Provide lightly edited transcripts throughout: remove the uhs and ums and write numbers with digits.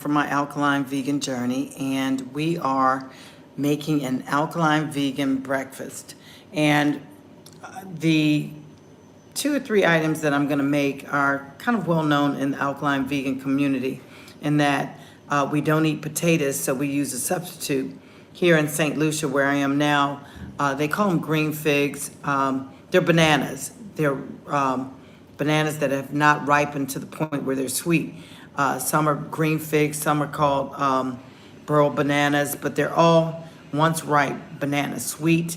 from my alkaline vegan journey, and we are making an alkaline vegan breakfast. And the 2 or 3 items that I'm going to make are kind of well known in the alkaline vegan community, in that we don't eat potatoes, so we use a substitute. Here in St. Lucia, where I am now, they call them green figs. They're bananas. They're bananas that have not ripened to the point where they're sweet. Some are green figs, some are called burl bananas, but they're all once ripe bananas, sweet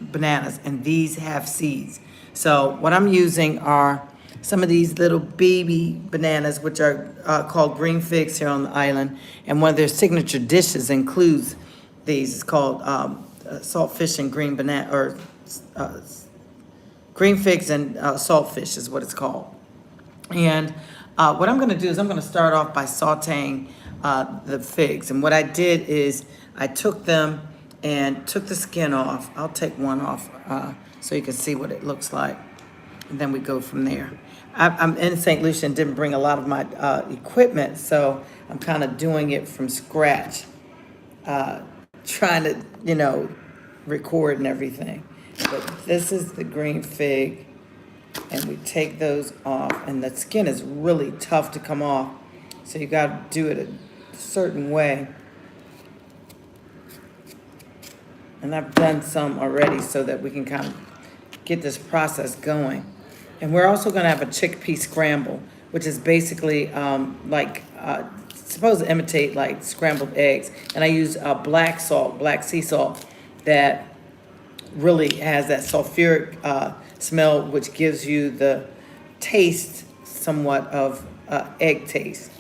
bananas, and these have seeds. So what I'm using are some of these little baby bananas, which are called green figs here on the island, and one of their signature dishes includes these. It's called saltfish and green banana, or green figs and saltfish is what it's called. And what I'm going to do is I'm going to start off by sauteing the figs. And what I did is I took them and took the skin off. I'll take one off so you can see what it looks like. And then we go from there. I'm in St. Lucia and didn't bring a lot of my equipment, so I'm kind of doing it from scratch, trying to, record and everything. But this is the green fig. And we take those off, and the skin is really tough to come off, so you got to do it a certain way. And I've done some already so that we can kind of get this process going. And we're also going to have a chickpea scramble, which is basically supposed to imitate like scrambled eggs. And I use black salt, black sea salt, that really has that sulfuric smell, which gives you the taste somewhat of egg taste.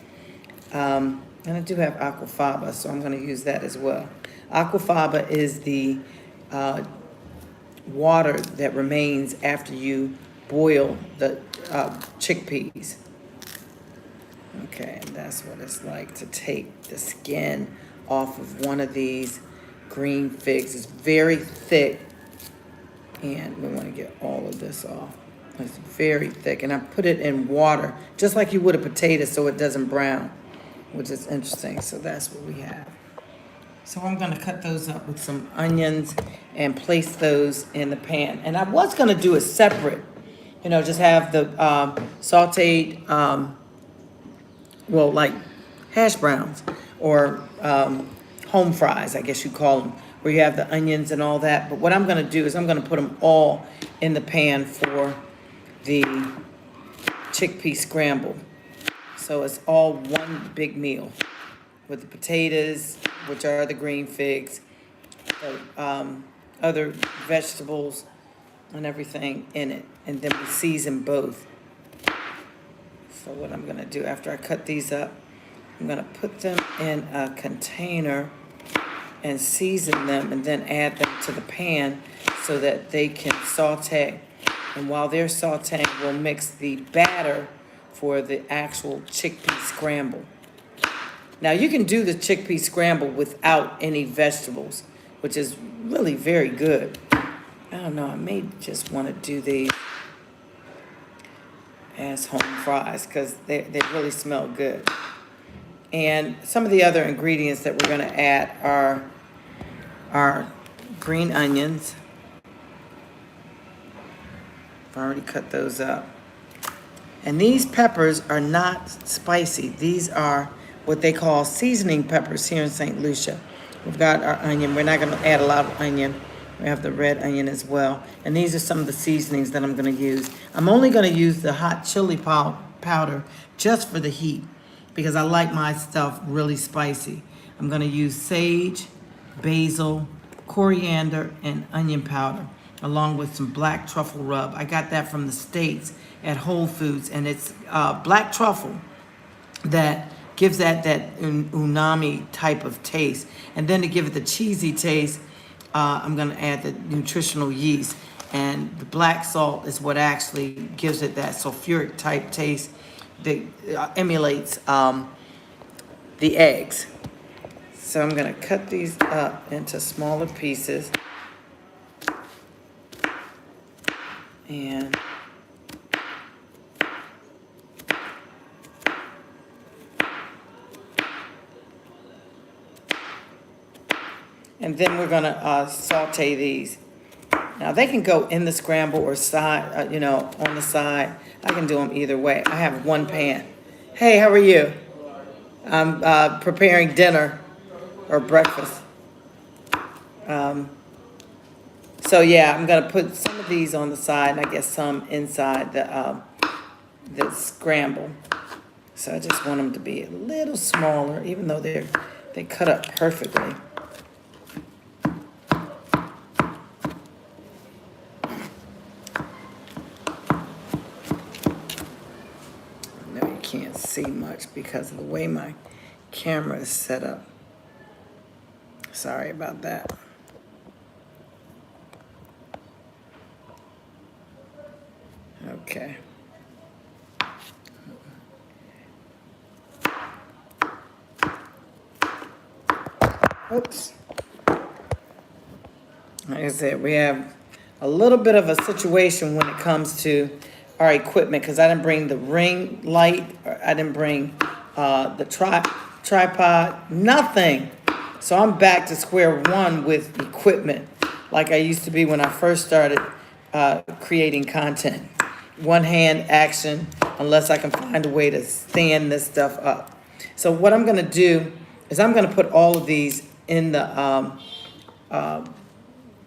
And I do have aquafaba, so I'm going to use that as well. Aquafaba is the water that remains after you boil the chickpeas. Okay, and that's what it's like to take the skin off of one of these green figs. It's very thick, and we want to get all of this off. It's very thick, and I put it in water just like you would a potato so it doesn't brown, which is interesting. So that's what we have. So I'm going to cut those up with some onions and place those in the pan. And I was going to do it separate, just have the sauteed, like hash browns or home fries, I guess you call them, where you have the onions and all that. But what I'm going to do is I'm going to put them all in the pan for the chickpea scramble. So it's all one big meal with the potatoes, which are the green figs, the other vegetables and everything in it. And then we season both. So what I'm going to do after I cut these up, I'm going to put them in a container and season them, and then add them to the pan so that they can saute. And while they're sauteing, we'll mix the batter for the actual chickpea scramble. Now, you can do the chickpea scramble without any vegetables, which is really very good. I don't know, I may just want to do these as home fries because they really smell good. And some of the other ingredients that we're going to add are our green onions. I've already cut those up. And these peppers are not spicy. These are what they call seasoning peppers here in St. Lucia. We've got our onion. We're not going to add a lot of onion. We have the red onion as well. And these are some of the seasonings that I'm going to use. I'm only going to use the hot chili powder just for the heat, because I like my stuff really spicy. I'm going to use sage, basil, coriander, and onion powder, along with some black truffle rub. I got that from the States at Whole Foods, and it's black truffle that gives that umami type of taste. And then to give it the cheesy taste, I'm going to add the nutritional yeast. And the black salt is what actually gives it that sulfuric type taste that emulates the eggs. So I'm going to cut these up into smaller pieces. And And then we're gonna saute these. Now they can go in the scramble or side, on the side. I can do them either way. I have one pan. Hey, how are you? I'm preparing dinner or breakfast. So yeah, I'm gonna put some of these on the side, and I guess some inside the scramble. So I just want them to be a little smaller, even though they cut up perfectly. No, you can't see much because of the way my camera is set up. Sorry about that. Okay. Oops. Like I said, we have a little bit of a situation when it comes to our equipment because I didn't bring the ring light, or I didn't bring the tripod, nothing. So I'm back to square one with equipment like I used to be when I first started creating content. One hand action, unless I can find a way to stand this stuff up. So what I'm gonna do is I'm gonna put all of these in the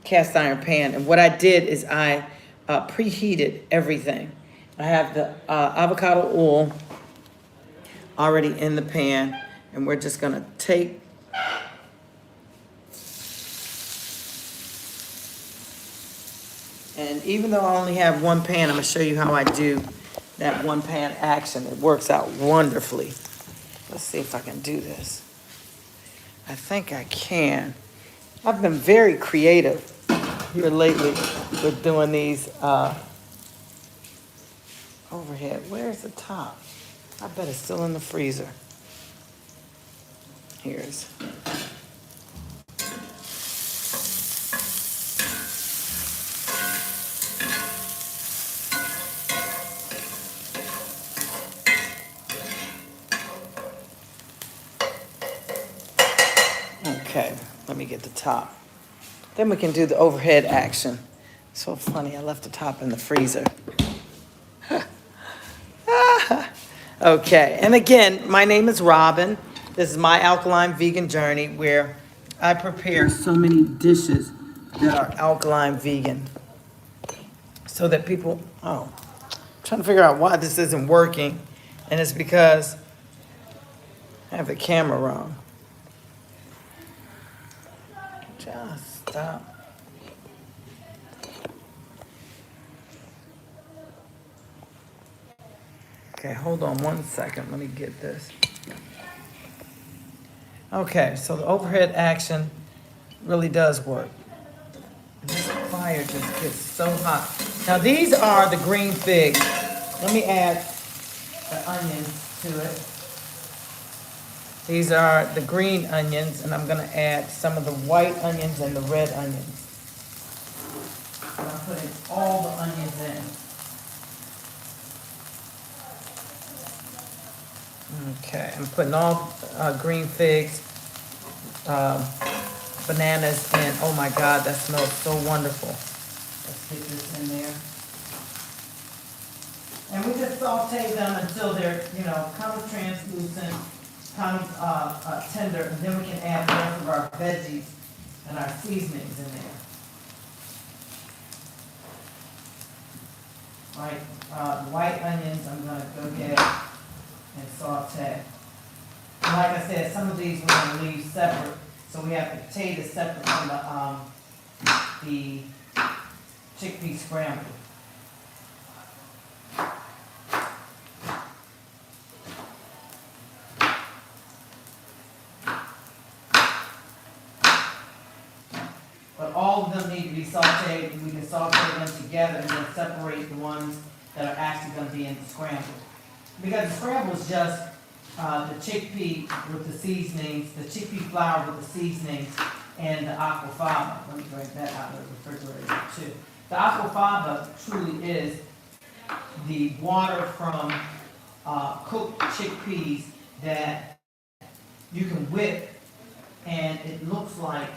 cast iron pan. And what I did is I preheated everything. I have the avocado oil already in the pan, and we're just gonna take and even though I only have one pan, I'm gonna show you how I do that one pan action. It works out wonderfully. Let's see if I can do this. I think I can. I've been very creative here lately with doing these overhead. Where's the top? I bet it's still in the freezer. Here's. Okay, let me get the top. Then we can do the overhead action. So funny, I left the top in the freezer. Okay, and again, my name is Robin. This is my alkaline vegan journey where I prepare so many dishes that are alkaline vegan. So that people, I'm trying to figure out why this isn't working. And it's because I have the camera wrong. Just stop. Okay, hold on 1 second. Let me get this. Okay, so the overhead action really does work. This fire just gets so hot. Now these are the green figs. Let me add the onions to it. These are the green onions, and I'm gonna add some of the white onions and the red onions. And I'm putting all the onions in. Okay, I'm putting all green figs, bananas, and oh my God, that smells so wonderful. Let's get this in there. And we just saute them until they're, kind of translucent, kind of tender, and then we can add the rest of our veggies and our seasonings in there. All right, the white onions, I'm gonna go ahead and saute. And like I said, some of these we're gonna leave separate, so we have the potatoes separate from the chickpea scramble. But all of them need to be sauteed, and we can saute them together and then separate the ones that are actually going to be in the scramble. Because the scramble is just the chickpea with the seasonings, the chickpea flour with the seasonings, and the aquafaba. Let me break that out of the refrigerator too. The aquafaba truly is the water from cooked chickpeas that you can whip, and it looks like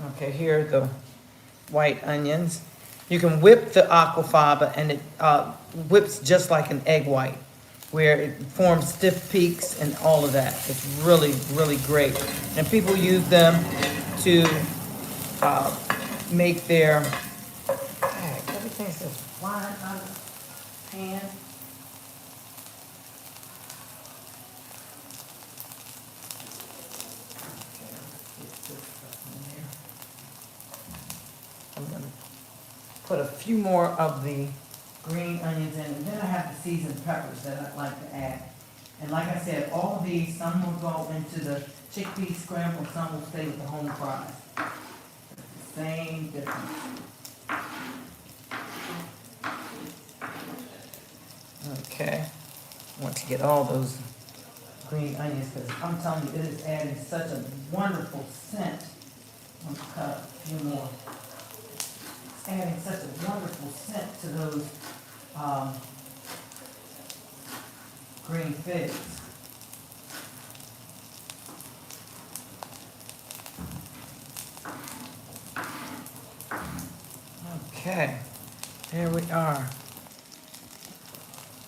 Okay, here are the white onions. You can whip the aquafaba and it whips just like an egg white, where it forms stiff peaks and all of that. It's really, really great. And people use them to make their, heck, everything's just flying out of the pan. Okay, let's get this stuff in there. I'm gonna put a few more of the green onions in, and then I have the seasoned peppers that I'd like to add. And like I said, all of these, some will go into the chickpea scramble, some will stay with the home fries. It's the same difference. Okay, I want to get all those green onions, because I'm telling you, it is adding such a wonderful scent. I'm gonna cut a few more. It's adding such a wonderful scent to those green figs. Okay, there we are.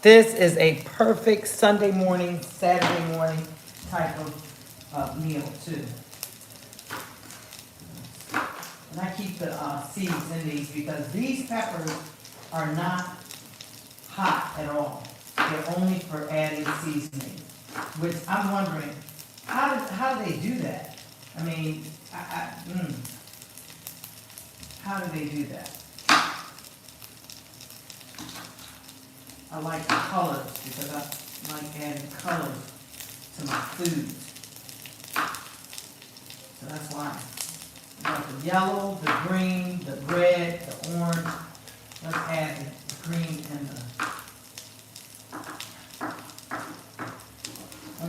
This is a perfect Sunday morning, Saturday morning type of meal too. And I keep the seeds in these because these peppers are not hot at all. They're only for adding seasoning, which I'm wondering, how do they do that? I mean, how do they do that? I like the colors because I like adding colors to my food. So that's why. I got the yellow, the green, the red, the orange. Let's add the green and the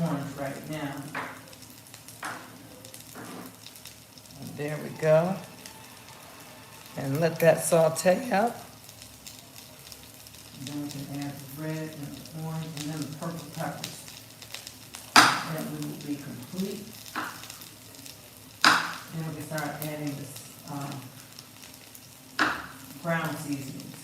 orange right now. And there we go. And let that saute up. And then we can add the red and the orange and then the purple peppers. Then we will be complete. Then we can start adding this brown seasonings.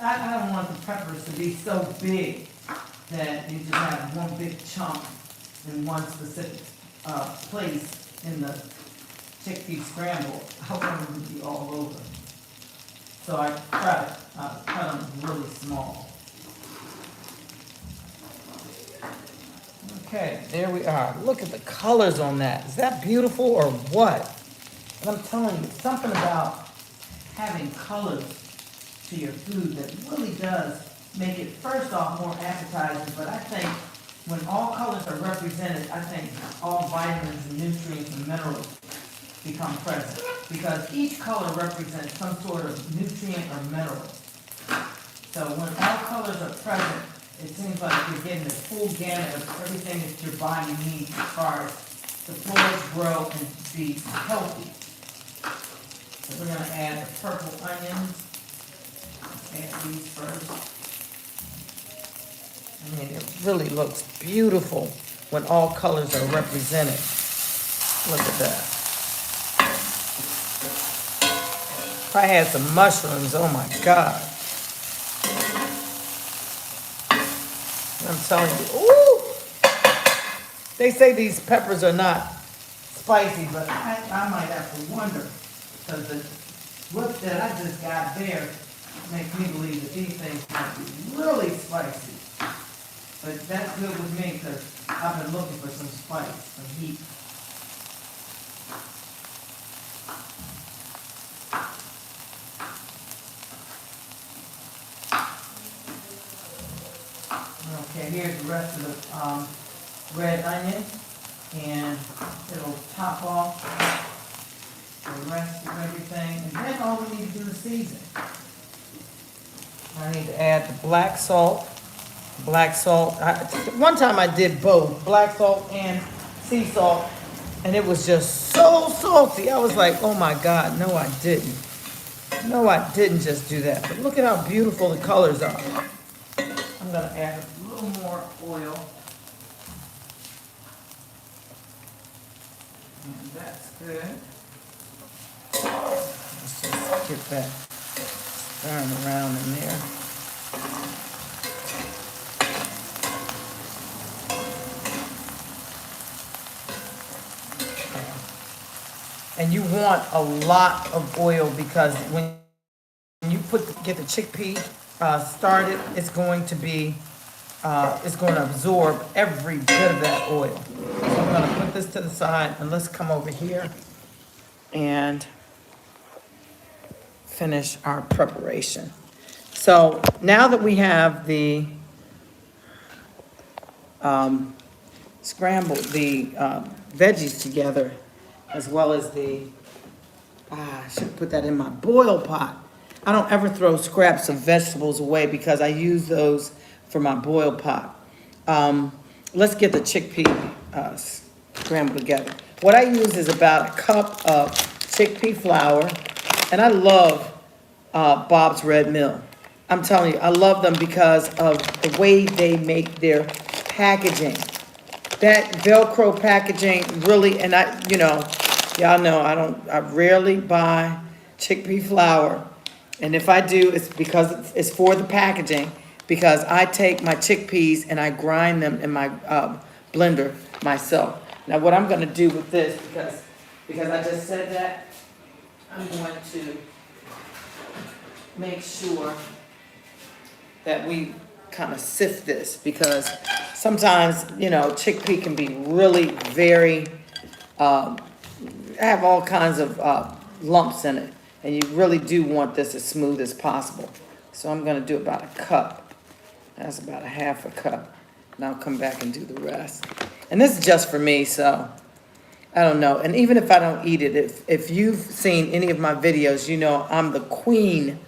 I don't want the peppers to be so big that you just have one big chunk in one specific place in the chickpea scramble. I want them to be all over. So I try to cut them really small. Okay, there we are. Look at the colors on that. Is that beautiful or what? And I'm telling you, something about having colors to your food that really does make it, first off, more appetizing, but I think when all colors are represented, I think all vitamins and nutrients and minerals become present, because each color represents some sort of nutrient or mineral. So when all colors are present, it seems like you're getting the full gamut of everything that your body needs as far as to flourish, grow, and be healthy. So we're going to add the purple onions. Add these first. I mean, it really looks beautiful when all colors are represented. Look at that. If I had some mushrooms, oh my God. I'm telling you, ooh! They say these peppers are not spicy, but I might have to wonder, because the whip that I just got there makes me believe that these things might be really spicy. But that's good with me, because I've been looking for some spice, some heat. Okay, here's the rest of the red onion, and it'll top off the rest of everything. And then all we need to do is season. I need to add the black salt. Black salt. One time I did both, black salt and sea salt, and it was just so salty. I was like, oh my God, no I didn't. No, I didn't just do that, but look at how beautiful the colors are. I'm gonna add a little more oil. And that's good. Let's just get that stirring around in there. And you want a lot of oil because when you get the chickpea started, it's going to absorb every bit of that oil. So I'm gonna put this to the side and let's come over here and finish our preparation. So now that we have the scrambled, the veggies together, as well as I should have put that in my boil pot. I don't ever throw scraps of vegetables away because I use those for my boil pot. Let's get the chickpea scrambled together. What I use is about a cup of chickpea flour, and I love Bob's Red Mill. I'm telling you, I love them because of the way they make their packaging. That Velcro packaging really, and y'all know I rarely buy chickpea flour. And if I do, it's because it's for the packaging, because I take my chickpeas and I grind them in my blender myself. Now what I'm gonna do with this, because I just said that, I'm going to make sure that we kind of sift this, because sometimes, chickpea can be really very, have all kinds of lumps in it, and you really do want this as smooth as possible. So I'm gonna do about a cup. That's about a half a cup. And I'll come back and do the rest. And this is just for me, so I don't know. And even if I don't eat it, if you've seen any of my videos, you know I'm the queen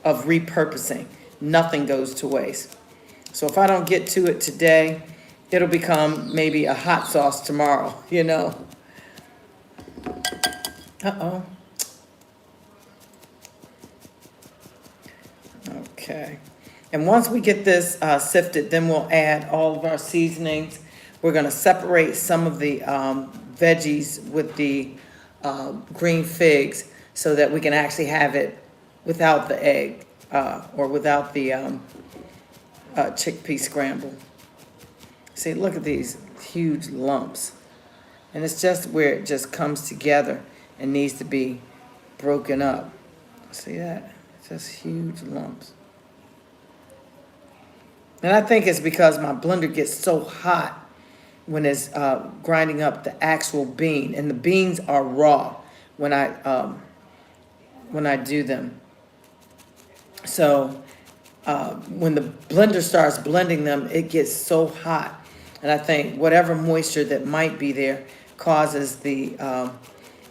of repurposing. Nothing goes to waste. So if I don't get to it today, it'll become maybe a hot sauce tomorrow, Uh-oh. Okay. And once we get this sifted, then we'll add all of our seasonings. We're gonna separate some of the veggies with the green figs so that we can actually have it without the egg or without the chickpea scramble. See, look at these huge lumps. And it's just where it just comes together and needs to be broken up. See that? Just huge lumps. And I think it's because my blender gets so hot when it's grinding up the actual bean, and the beans are raw when I do them. So when the blender starts blending them, it gets so hot, and I think whatever moisture that might be there causes the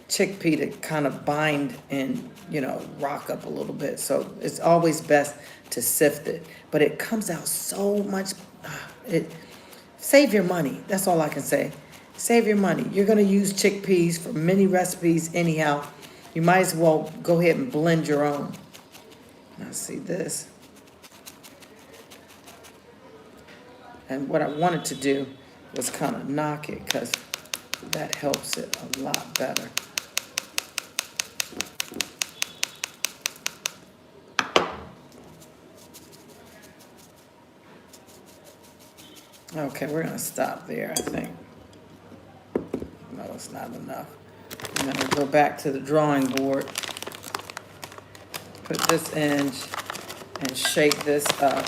chickpea to kind of bind and rock up a little bit. So it's always best to sift it, but it comes out so much. Save your money. That's all I can say. Save your money. You're gonna use chickpeas for many recipes anyhow. You might as well go ahead and blend your own. Now see this. And what I wanted to do was kind of knock it, because that helps it a lot better. Okay, we're gonna stop there, I think. No, it's not enough. I'm gonna go back to the drawing board. Put this in and shake this up.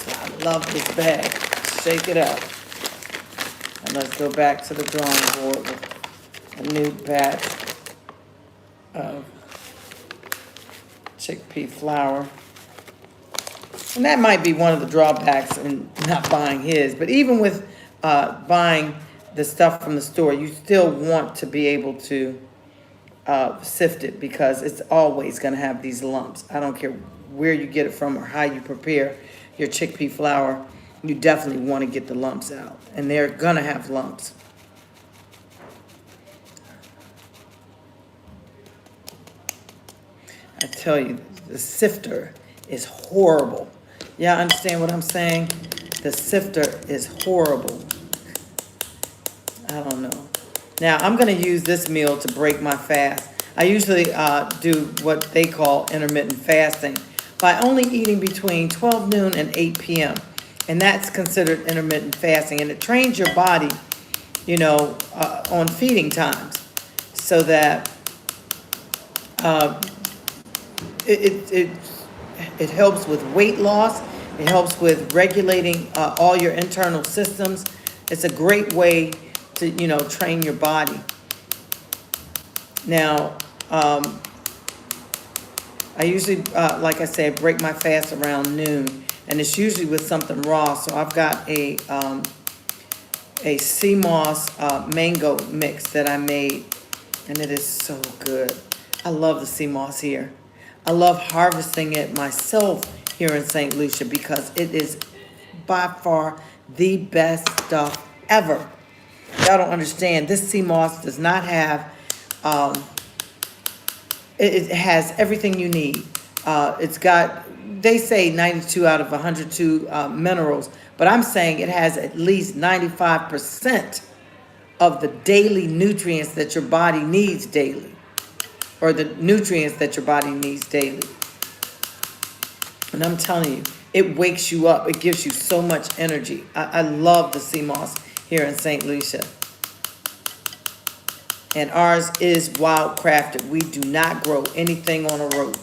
I love this bag. Shake it up. And let's go back to the drawing board with a new batch of chickpea flour. And that might be one of the drawbacks in not buying his. But even with buying the stuff from the store, you still want to be able to sift it, because it's always going to have these lumps. I don't care where you get it from or how you prepare your chickpea flour. You definitely want to get the lumps out. And they're going to have lumps. I tell you, the sifter is horrible. Y'all understand what I'm saying? The sifter is horrible. I don't know. Now, I'm going to use this meal to break my fast. I usually do what they call intermittent fasting by only eating between 12 noon and 8 p.m. And that's considered intermittent fasting. And it trains your body, you know, on feeding times so that it helps with weight loss. It helps with regulating all your internal systems. It's a great way to, you know, train your body. Now, I usually, like I said, break my fast around noon, and it's usually with something raw. So I've got a sea moss mango mix that I made, and it is so good. I love the sea moss here. I love harvesting it myself here in St. Lucia because it is by far the best stuff ever. Y'all don't understand. This sea moss does not have, it has everything you need. It's got, they say 92 out of 102 minerals, but I'm saying it has at least 95% of the daily nutrients that your body needs daily, or the nutrients that your body needs daily. And I'm telling you, it wakes you up. It gives you so much energy. I love the sea moss here in St. Lucia. And ours is wild crafted. We do not grow anything on a rope.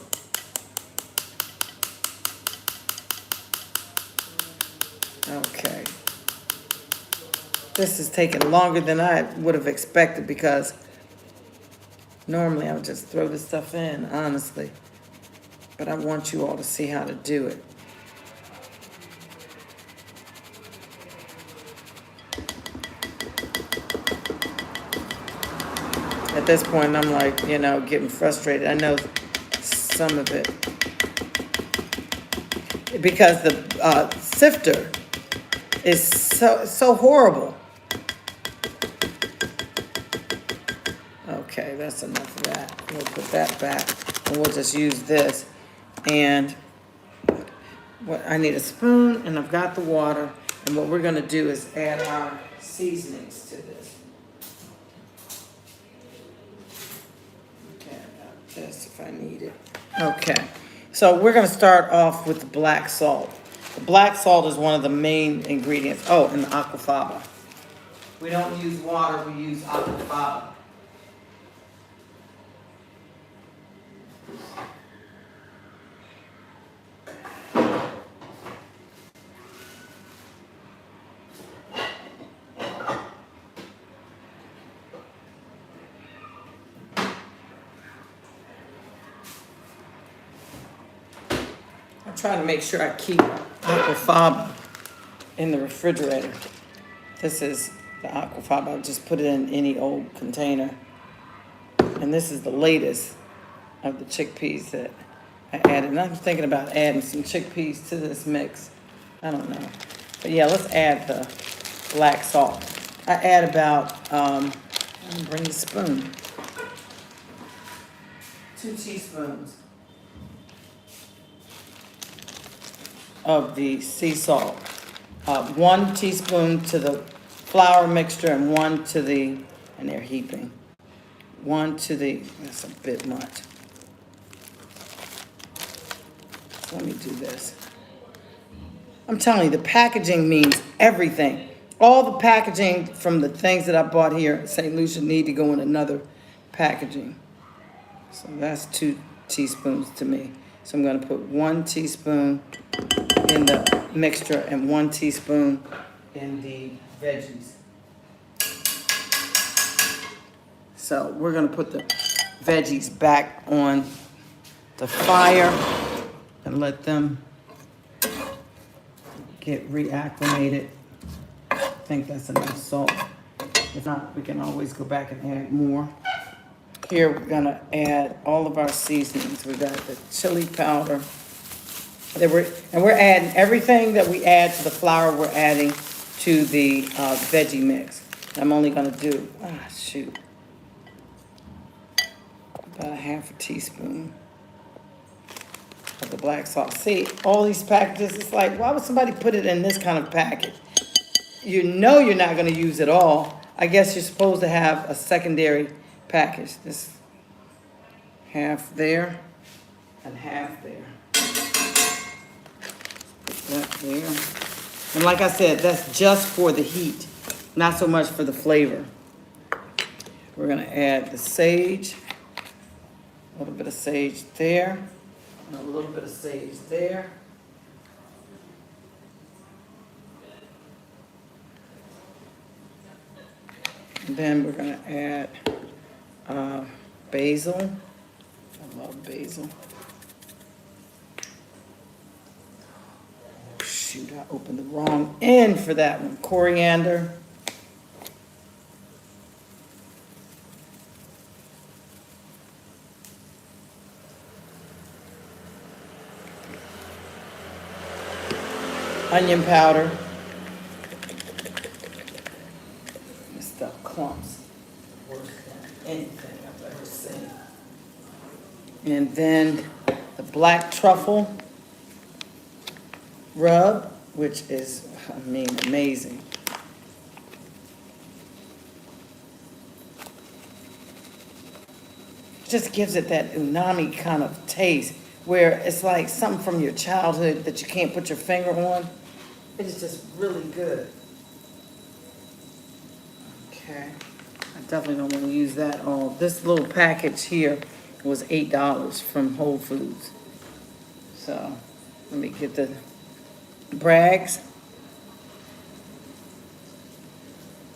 Okay. This is taking longer than I would have expected because normally I would just throw this stuff in, honestly. But I want you all to see how to do it. At this point, I'm like, you know, getting frustrated. I know some of it. Because the sifter is so horrible. Okay, that's enough of that. We'll put that back. And we'll just use this. And what I need a spoon, and I've got the water. And what we're going to do is add our seasonings to this. Okay, I got this if I need it. Okay, so we're going to start off with the black salt. The black salt is one of the main ingredients. Oh, and the aquafaba. We don't use water, we use aquafaba. I'm trying to make sure I keep aquafaba in the refrigerator. This is the aquafaba. I'll just put it in any old container. And this is the latest of the chickpeas that I added. And I'm thinking about adding some chickpeas to this mix. I don't know. But yeah, let's add the black salt. I add about, let me bring the spoon. 2 teaspoons of the sea salt. 1 teaspoon to the flour mixture and 1 to the, and they're heaping. 1 to the, that's a bit much. So let me do this. I'm telling you, the packaging means everything. All the packaging from the things that I bought here in St. Lucia need to go in another packaging. So that's 2 teaspoons to me. So I'm going to put 1 teaspoon in the mixture and 1 teaspoon in the veggies. So we're going to put the veggies back on the fire and let them get reacclimated. I think that's enough salt. If not, we can always go back and add more. Here we're gonna add all of our seasonings. We got the chili powder. We're adding everything that we add to the flour, we're adding to the veggie mix. I'm only gonna do, about a 1/2 teaspoon. of the black salt. See, all these packages, it's like, why would somebody put it in this kind of package? You know you're not gonna use it all. I guess you're supposed to have a secondary package. This half there and half there. Put that there. And like I said, that's just for the heat, not so much for the flavor. We're gonna add the sage, a little bit of sage there, and a little bit of sage there. And then we're gonna add basil. I love basil. Oh, shoot, I opened the wrong end for that one. Coriander. Onion powder. This stuff clumps worse than anything I've ever seen. And then the black truffle rub, which is, I mean, amazing. Just gives it that umami kind of taste where it's like something from your childhood that you can't put your finger on. It is just really good. Okay, I definitely don't want to use that all. This little package here was $8 from Whole Foods. So let me get the Bragg's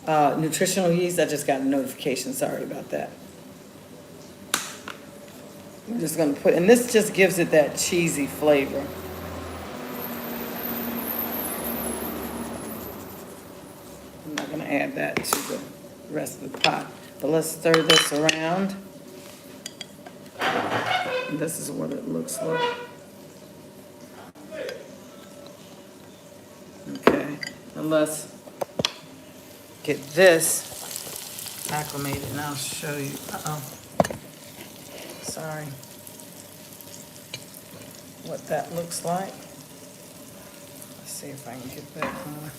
nutritional yeast. I just got a notification, sorry about that. I'm just gonna put, and this just gives it that cheesy flavor. I'm not gonna add that to the rest of the pot, but let's stir this around. And this is what it looks like. Okay, and let's get this acclimated, and I'll show you. Sorry. What that looks like. Let's see if I can get that on.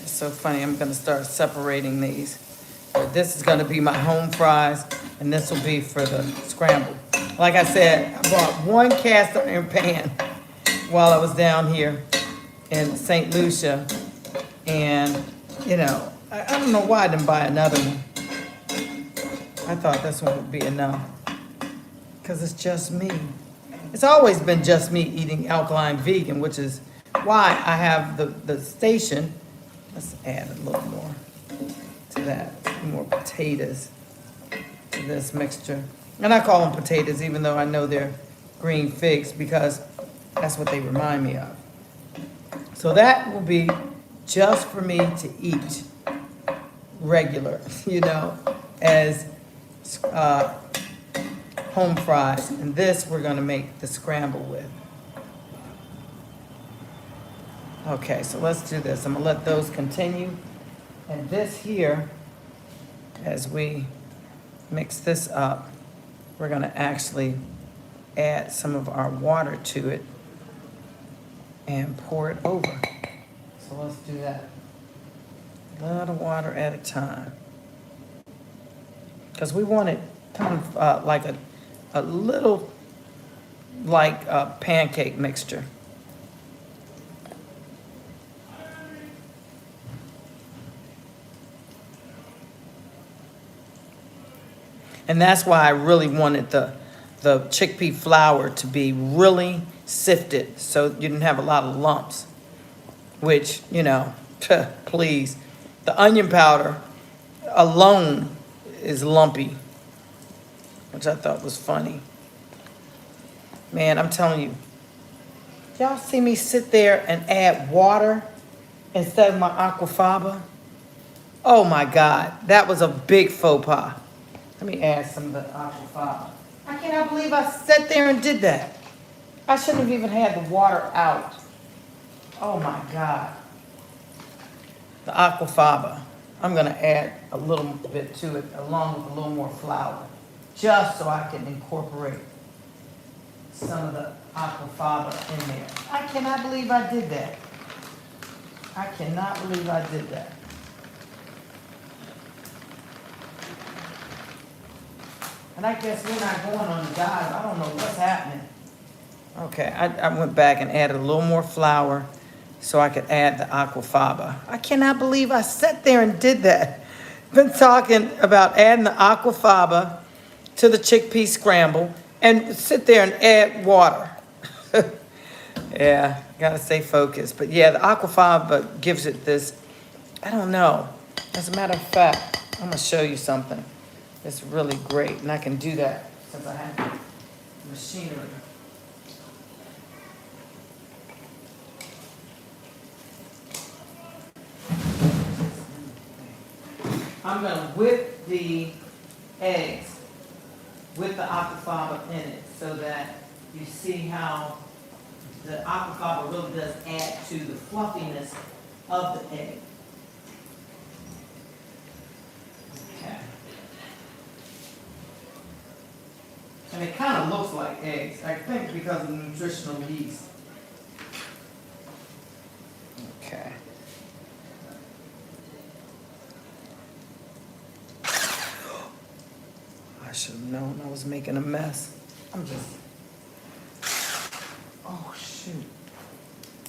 It's so funny, I'm gonna start separating these. But this is gonna be my home fries, and this will be for the scramble. Like I said, I bought one cast iron pan while I was down here in St. Lucia, and you know, I don't know why I didn't buy another one. I thought this one would be enough, because it's just me. It's always been just me eating alkaline vegan, which is why I have the station. Let's add a little more to that, more potatoes to this mixture. And I call them potatoes, even though I know they're green figs, because that's what they remind me of. So that will be just for me to eat regular, you know, as home fries. And this we're gonna make the scramble with. Okay, so let's do this. I'm gonna let those continue. And this here, as we mix this up, we're gonna actually add some of our water to it and pour it over. So let's do that. A lot of water at a time. Because we want it kind of like a little, like a pancake mixture. And that's why I really wanted the chickpea flour to be really sifted so you didn't have a lot of lumps, which, you know, please. The onion powder alone is lumpy, which I thought was funny. Man, I'm telling you, y'all see me sit there and add water instead of my aquafaba? Oh my God, that was a big faux pas. Let me add some of the aquafaba. I cannot believe I sat there and did that. I shouldn't have even had the water out. Oh my God. the aquafaba. I'm gonna add a little bit to it along with a little more flour, just so I can incorporate some of the aquafaba in there. I cannot believe I did that. I cannot believe I did that. And I guess we're not going on the dive. I don't know what's happening. Okay, I went back and added a little more flour so I could add the aquafaba. I cannot believe I sat there and did that. Been talking about adding the aquafaba to the chickpea scramble and sit there and add water. Yeah, gotta stay focused. But yeah, the aquafaba gives it this, I don't know. As a matter of fact, I'm gonna show you something. It's really great, and I can do that since I have machinery. I'm gonna whip the eggs with the aquafaba in it so that you see how the aquafaba really does add to the fluffiness of the egg. Okay. And it kind of looks like eggs, I think because of the nutritional yeast. Okay. I should have known I was making a mess. I'm just, oh shoot.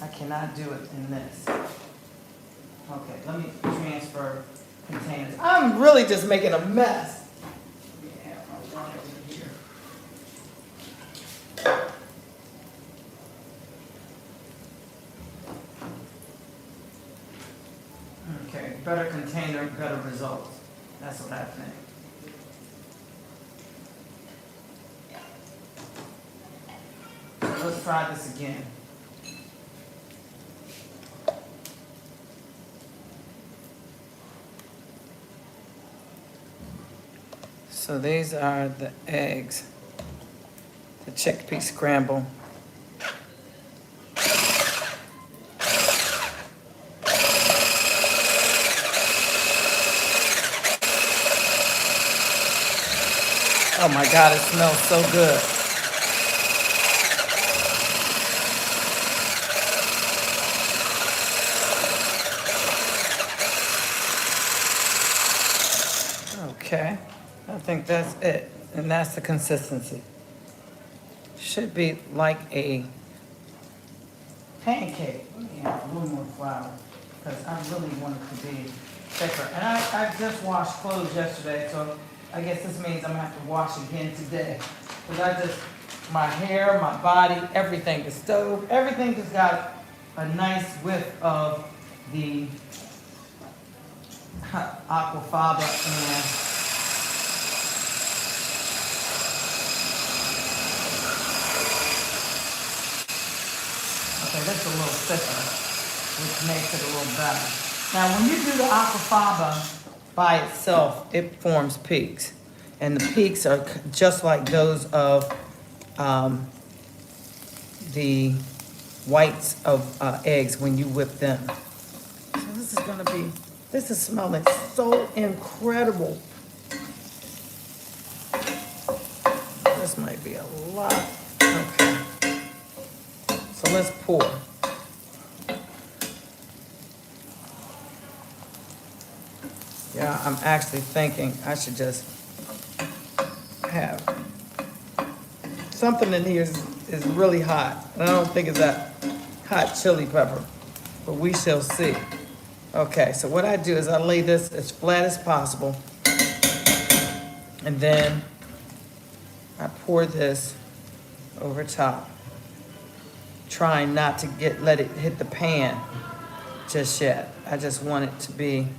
I cannot do it in this. Okay, let me transfer containers. I'm really just making a mess. Yeah, I want it in here. Okay, better container, better results. That's what I think. So let's try this again. So these are the eggs, the chickpea scramble. Oh my God, it smells so good. Okay, I think that's it, and that's the consistency. Should be like a pancake. Let me add a little more flour, because I really want it to be thicker. And I just washed clothes yesterday, so I guess this means I'm gonna have to wash again today. Because my hair, my body, everything, the stove, everything just got a nice whiff of the aquafaba and okay, that's a little thicker, which makes it a little better. Now, when you do the aquafaba by itself, it forms peaks. And the peaks are just like those of the whites of eggs when you whip them. So this is smelling so incredible. This might be a lot. Okay. So let's pour. Yeah, I'm actually thinking I should just have something in here is really hot. And I don't think it's that hot chili pepper, but we shall see. Okay, so what I do is I lay this as flat as possible, and then I pour this over top, trying not to let it hit the pan just yet. I just want it to be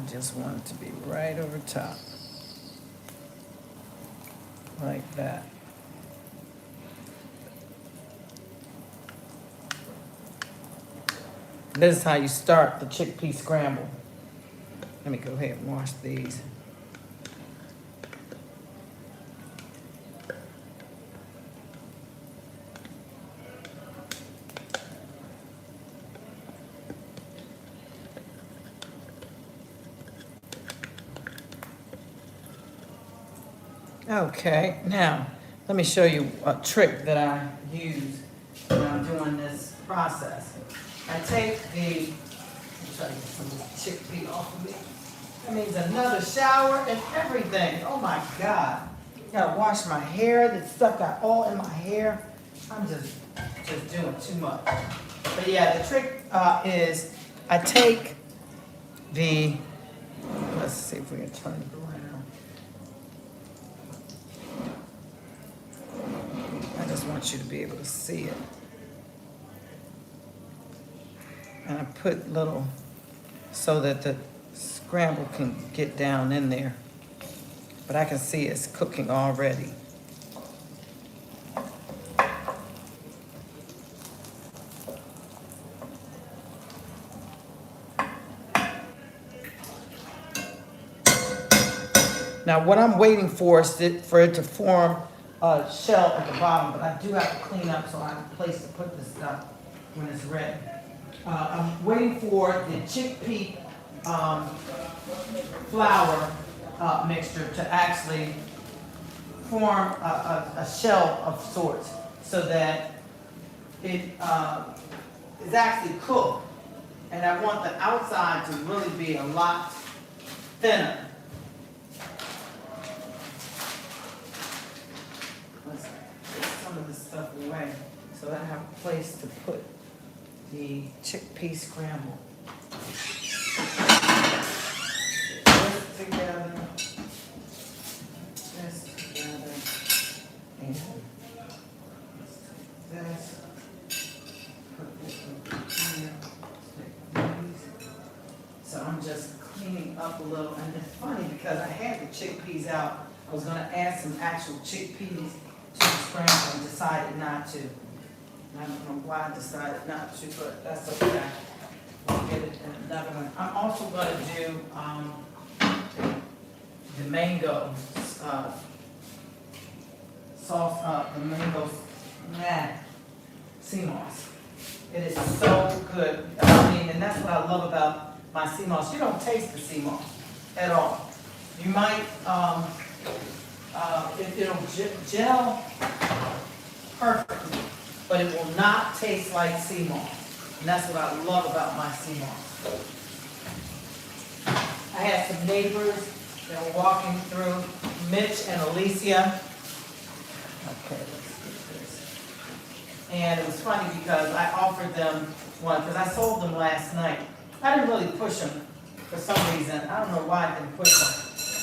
just want it to be right over top, like that. This is how you start the chickpea scramble. Let me go ahead and wash these. Okay, now, let me show you a trick that I use when I'm doing this process. I take the, let me try to get some of this chickpea off of me. That means another shower and everything. Oh my God. Gotta wash my hair. That stuff got all in my hair. I'm just doing too much. But yeah, the trick is I take the, let's see if we can turn it around. I just want you to be able to see it. And I put little, so that the scramble can get down in there. But I can see it's cooking already. Now what I'm waiting for is for it to form a shell at the bottom, but I do have to clean up so I have a place to put this stuff when it's ready. I'm waiting for the chickpea flour mixture to actually form a shell of sorts so that it is actually cooked. And I want the outside to really be a lot thinner. Let's get some of this stuff away so that I have a place to put the chickpea scramble. This together, and this, put this over here, take these. So I'm just cleaning up a little, and it's funny because I had the chickpeas out. I was gonna add some actual chickpeas to the scramble and decided not to. I don't know why I decided not to, but that's okay. We'll get it in another one. I'm also gonna do the mango sauce, the mango sea moss. It is so good. I mean, and that's what I love about my sea moss. You don't taste the sea moss at all. You might, it'll gel perfectly, but it will not taste like sea moss. And that's what I love about my sea moss. I had some neighbors that were walking through, Mitch and Alicia. Okay, let's get this. And it was funny because I offered them one, because I sold them last night. I didn't really push them for some reason. I don't know why I didn't push them.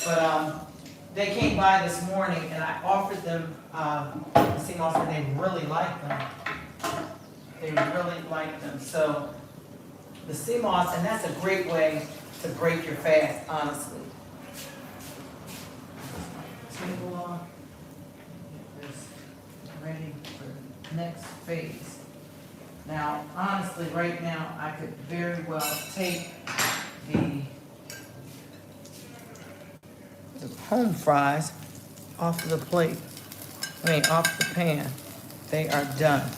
But they came by this morning and I offered them the sea moss and they really liked them. They really liked them. So the sea moss, and that's a great way to break your fast, honestly. Table off. Get this ready for the next phase. Now, honestly, right now, I could very well take the home fries off of the plate. I mean, off the pan. They are done.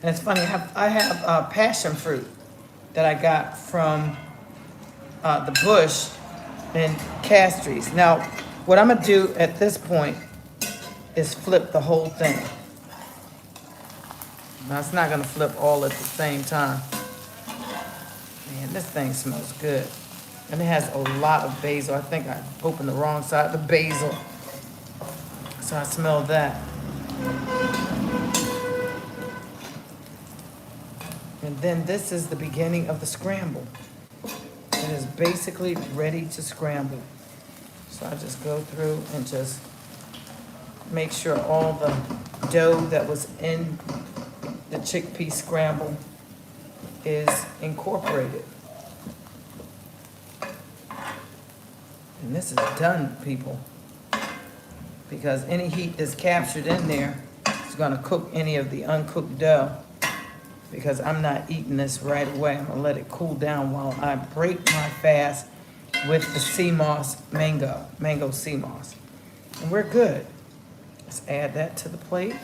And it's funny, I have passion fruit that I got from the bush in Castries. Now, what I'm gonna do at this point is flip the whole thing. Now, it's not gonna flip all at the same time. Man, this thing smells good. And it has a lot of basil. I think I opened the wrong side of the basil. So I smell that. And then this is the beginning of the scramble. It is basically ready to scramble. So I just go through and just make sure all the dough that was in the chickpea scramble is incorporated. And this is done, people. Because any heat that's captured in there is gonna cook any of the uncooked dough. Because I'm not eating this right away. I'm gonna let it cool down while I break my fast with the sea moss mango sea moss. And we're good. Let's add that to the plate.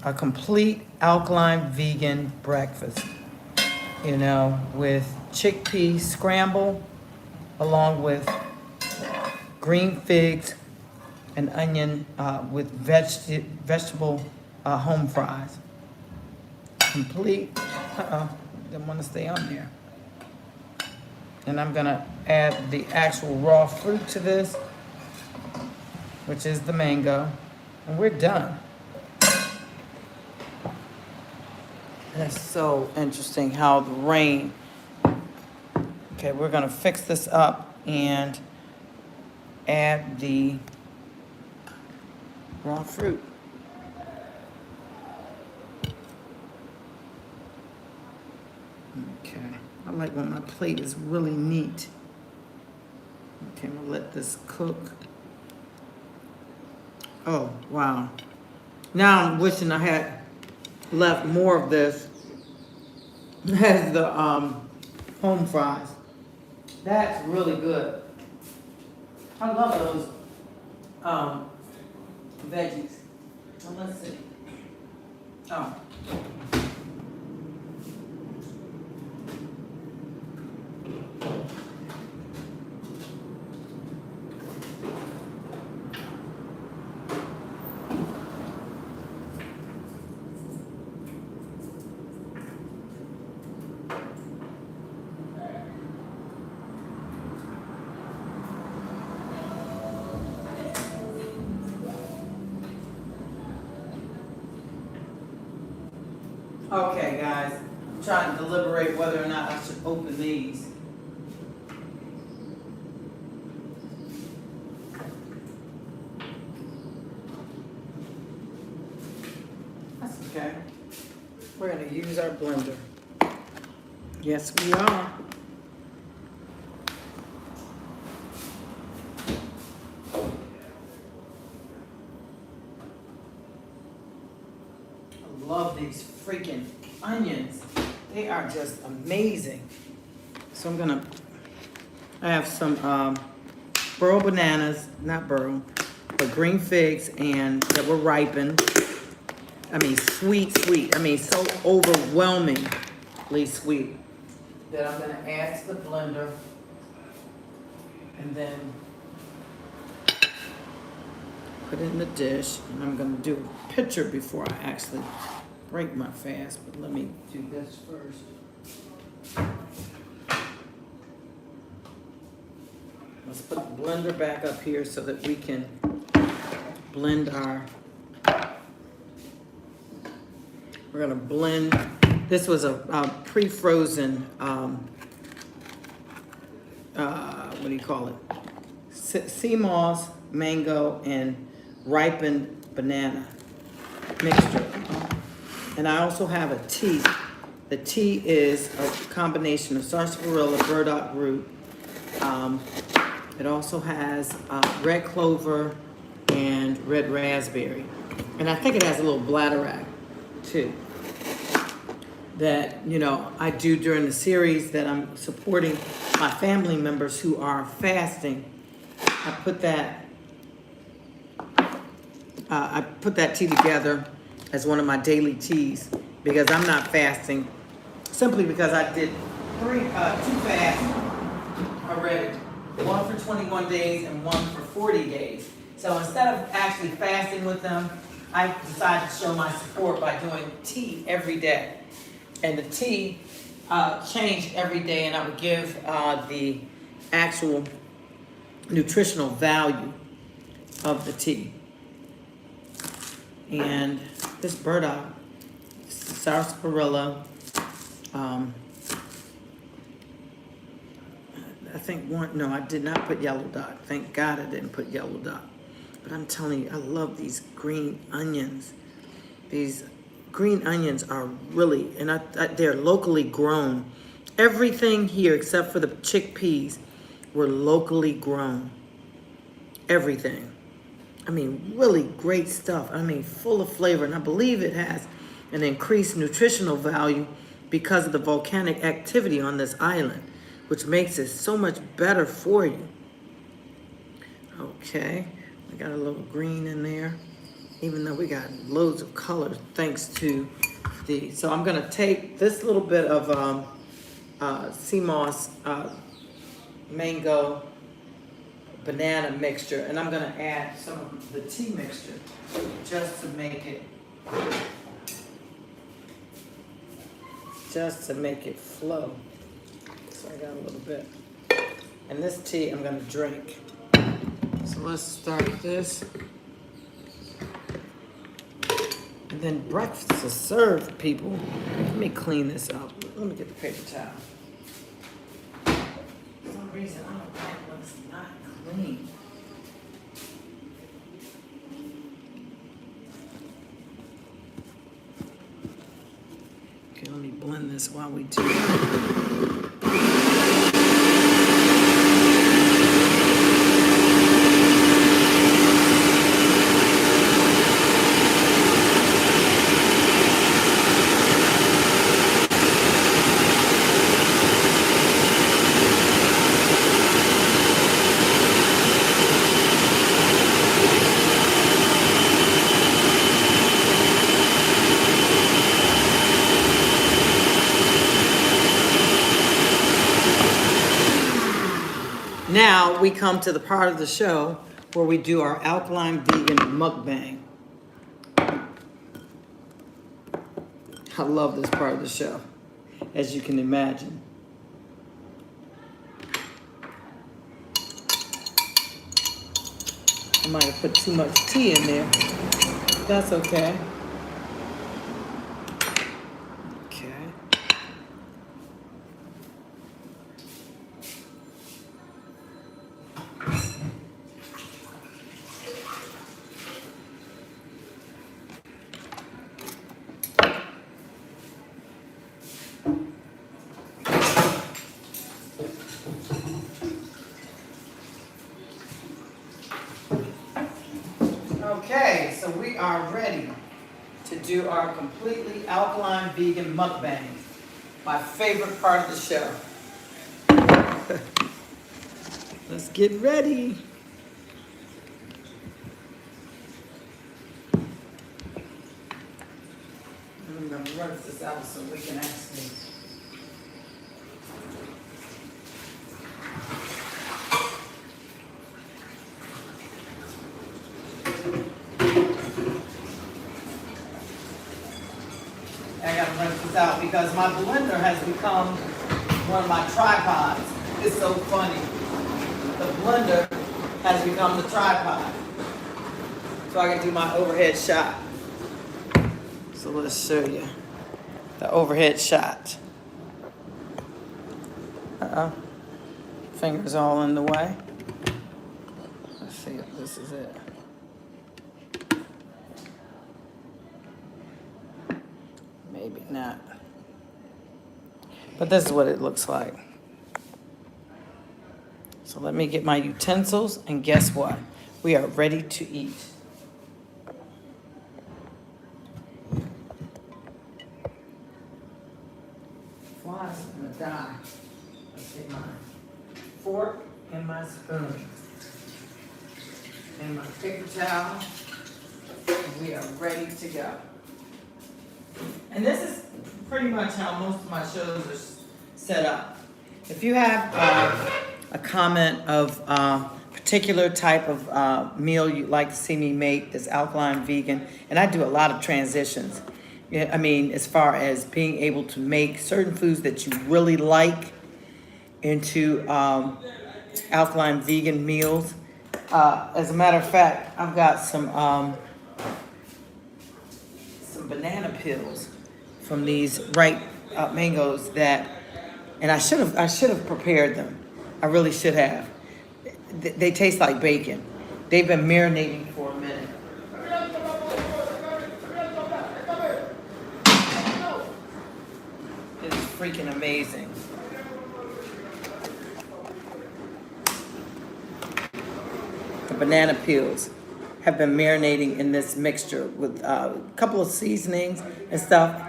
a complete alkaline vegan breakfast, you know, with chickpea scramble along with green figs and onion with vegetable home fries. Complete. Didn't want to stay on there. And I'm gonna add the actual raw fruit to this, which is the mango, and we're done. That's so interesting how the rain. Okay, we're gonna fix this up and add the raw fruit. Okay, I like when my plate is really neat. Okay, I'm gonna let this cook. Oh, wow. Now I'm wishing I had left more of this as the home fries. That's really good. I love those veggies. Well, let's see. Oh. Okay, guys, I'm trying to deliberate whether or not I should open these. That's okay. We're going to use our blender. Yes, we are. Love these freaking onions. They are just amazing. So I have some burro bananas, not burro, but green figs and that were ripened. I mean, sweet. I mean, so overwhelmingly sweet that I'm gonna add to the blender and then put it in the dish. And I'm gonna do a picture before I actually break my fast, but let me do this first. Let's put the blender back up here so that we can blend we're gonna blend, this was a pre-frozen, what do you call it? Sea moss, mango, and ripened banana mixture. And I also have a tea. The tea is a combination of sarsaparilla, burdock root. It also has red clover and red raspberry. And I think it has a little bladderwrack too. That, you know, I do during the series that I'm supporting my family members who are fasting. I put that tea together as one of my daily teas because I'm not fasting, simply because I did two fasts already, one for 21 days and one for 40 days. So instead of actually fasting with them, I decided to show my support by doing tea every day. And the tea changed every day, and I would give the actual nutritional value of the tea. And this burdock, sarsaparilla, I think I did not put yellow dot. Thank God I didn't put yellow dot. But I'm telling you, I love these green onions. These green onions are really, and they're locally grown. Everything here except for the chickpeas were locally grown. Everything. I mean, really great stuff. I mean, full of flavor. And I believe it has an increased nutritional value because of the volcanic activity on this island, which makes it so much better for you. Okay, I got a little green in there. even though we got loads of color thanks to the, so I'm gonna take this little bit of sea moss mango banana mixture, and I'm gonna add some of the tea mixture just to make it flow. So I got a little bit. And this tea I'm gonna drink. So let's start this. And then breakfast is served, people. Let me clean this up. Let me get the paper towel. For some reason, I don't like when it's not clean. Okay, let me blend this while we do it. Now we come to the part of the show where we do our alkaline vegan mukbang. I love this part of the show, as you can imagine. I might have put too much tea in there. That's okay. Okay, so we are ready to do our completely alkaline vegan mukbang. My favorite part of the show. Let's get ready. I'm going to rinse this out so we can actually. I gotta rinse this out because my blender has become one of my tripods. It's so funny. The blender has become the tripod. So I can do my overhead shot. So let's show you the overhead shot. Uh-oh. Fingers all in the way. Let's see if this is it. Maybe not. But this is what it looks like. So let me get my utensils, and guess what? We are ready to eat. Flies are gonna die. Let's get my fork and my spoon. And my paper towel. And we are ready to go. And this is pretty much how most of my shows are set up. If you have a comment of particular type of meal you'd like to see me make that's alkaline vegan, and I do a lot of transitions. Yeah, I mean, as far as being able to make certain foods that you really like into alkaline vegan meals. As a matter of fact, I've got some banana peels from these ripe mangoes that, and I should have prepared them. I really should have. They taste like bacon. They've been marinating for a minute. It's freaking amazing. The banana peels have been marinating in this mixture with a couple of seasonings and stuff.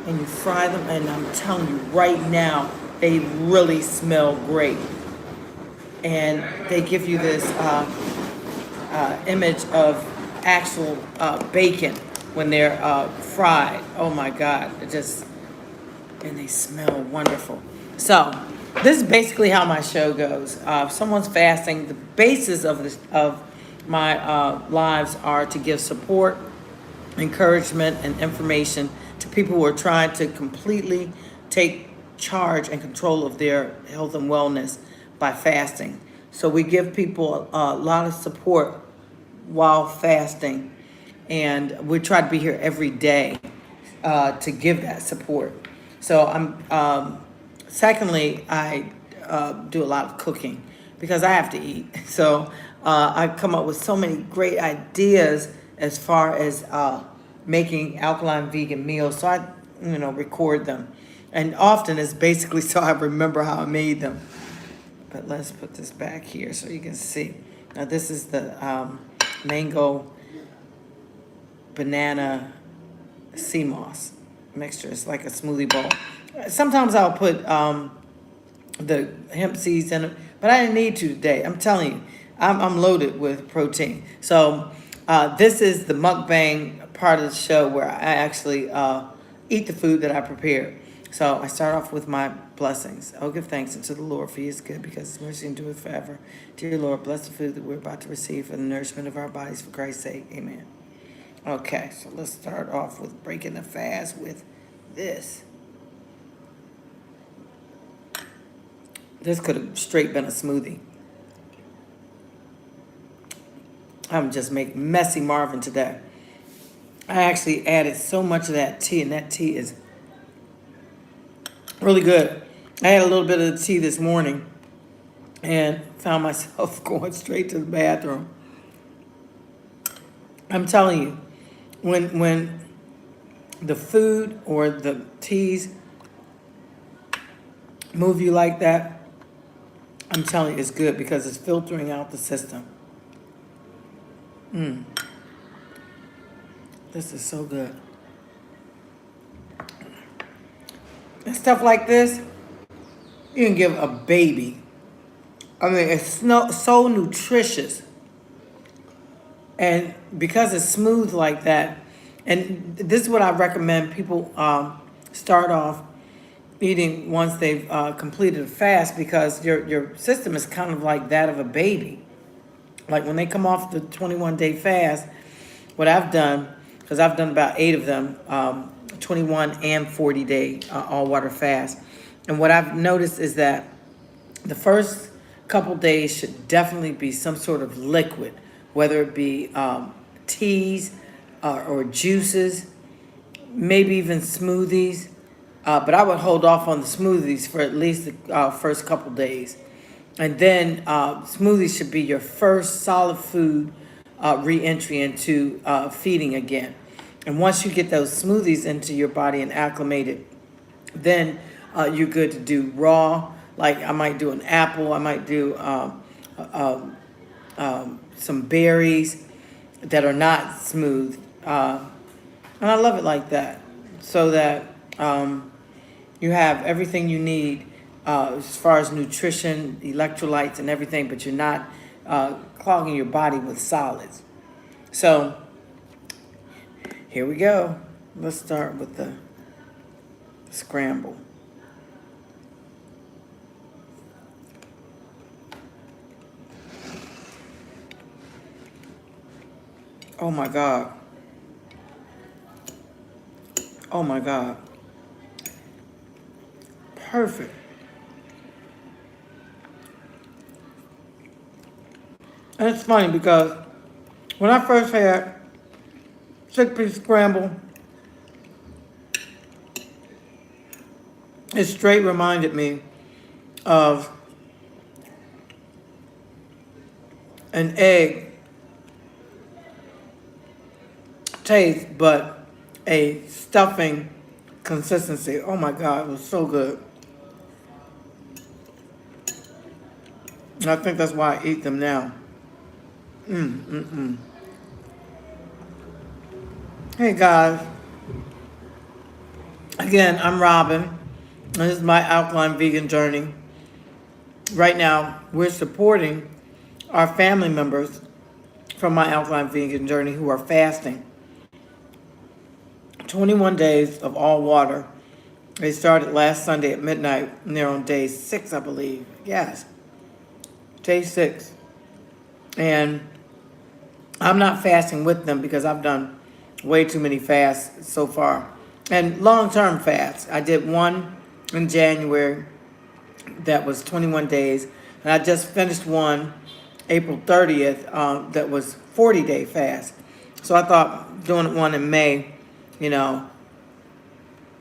And you fry them, and I'm telling you right now, they really smell great. And they give you this image of actual bacon when they're fried. Oh my God, and they smell wonderful. So this is basically how my show goes. If someone's fasting, the basis of my lives are to give support, encouragement, and information to people who are trying to completely take charge and control of their health and wellness by fasting. So we give people a lot of support while fasting, and we try to be here every day to give that support. So secondly, I do a lot of cooking because I have to eat. So I come up with so many great ideas as far as making alkaline vegan meals. So I, record them, and often it's basically so I remember how I made them. But let's put this back here so you can see. Now this is the mango banana sea moss mixture. It's like a smoothie bowl. Sometimes I'll put the hemp seeds in it, but I didn't need to today. I'm telling you, I'm loaded with protein. So this is the mukbang part of the show where I actually eat the food that I prepared. So I start off with my blessings. I'll give thanks unto the Lord, for he is good, because his mercy endureth forever. Dear Lord, bless the food that we're about to receive for the nourishment of our bodies, for Christ's sake. Amen. Okay, so let's start off with breaking the fast with this. This could have straight been a smoothie. I'm just making messy Marvin today. I actually added so much of that tea, and that tea is really good. I had a little bit of the tea this morning and found myself going straight to the bathroom. I'm telling you, when the food or the teas move you like that, I'm telling you, it's good because it's filtering out the system. This is so good. And stuff like this, you can give a baby. I mean, it's so nutritious. And because it's smooth like that, and this is what I recommend people start off eating once they've completed a fast, because your system is kind of like that of a baby. Like when they come off the 21-day fast, what I've done, because I've done about 8 of them, 21 and 40-day all water fast. And what I've noticed is that the first couple days should definitely be some sort of liquid, whether it be teas or juices, maybe even smoothies. But I would hold off on the smoothies for at least the first couple days. And then smoothies should be your first solid food re-entry into feeding again. And once you get those smoothies into your body and acclimated, then you're good to do raw. Like I might do an apple, I might do some berries that are not smooth. And I love it like that, so that you have everything you need as far as nutrition, electrolytes, and everything, but you're not clogging your body with solids. So here we go. Let's start with the scramble. Oh my God. Oh my God. Perfect. And it's funny because when I first had chickpea scramble, it straight reminded me of an egg taste, but a stuffing consistency. Oh my God, it was so good. And I think that's why I eat them now. Hey guys, again, I'm Robin, and this is my alkaline vegan journey. Right now, we're supporting our family members from my alkaline vegan journey who are fasting. 21 days of all water. They started last Sunday at midnight, and they're on day 6, I believe. Yes, day 6. And I'm not fasting with them because I've done way too many fasts so far. And long-term fasts. I did one in January that was 21 days. And I just finished one April 30th that was 40-day fast. So I thought doing one in May,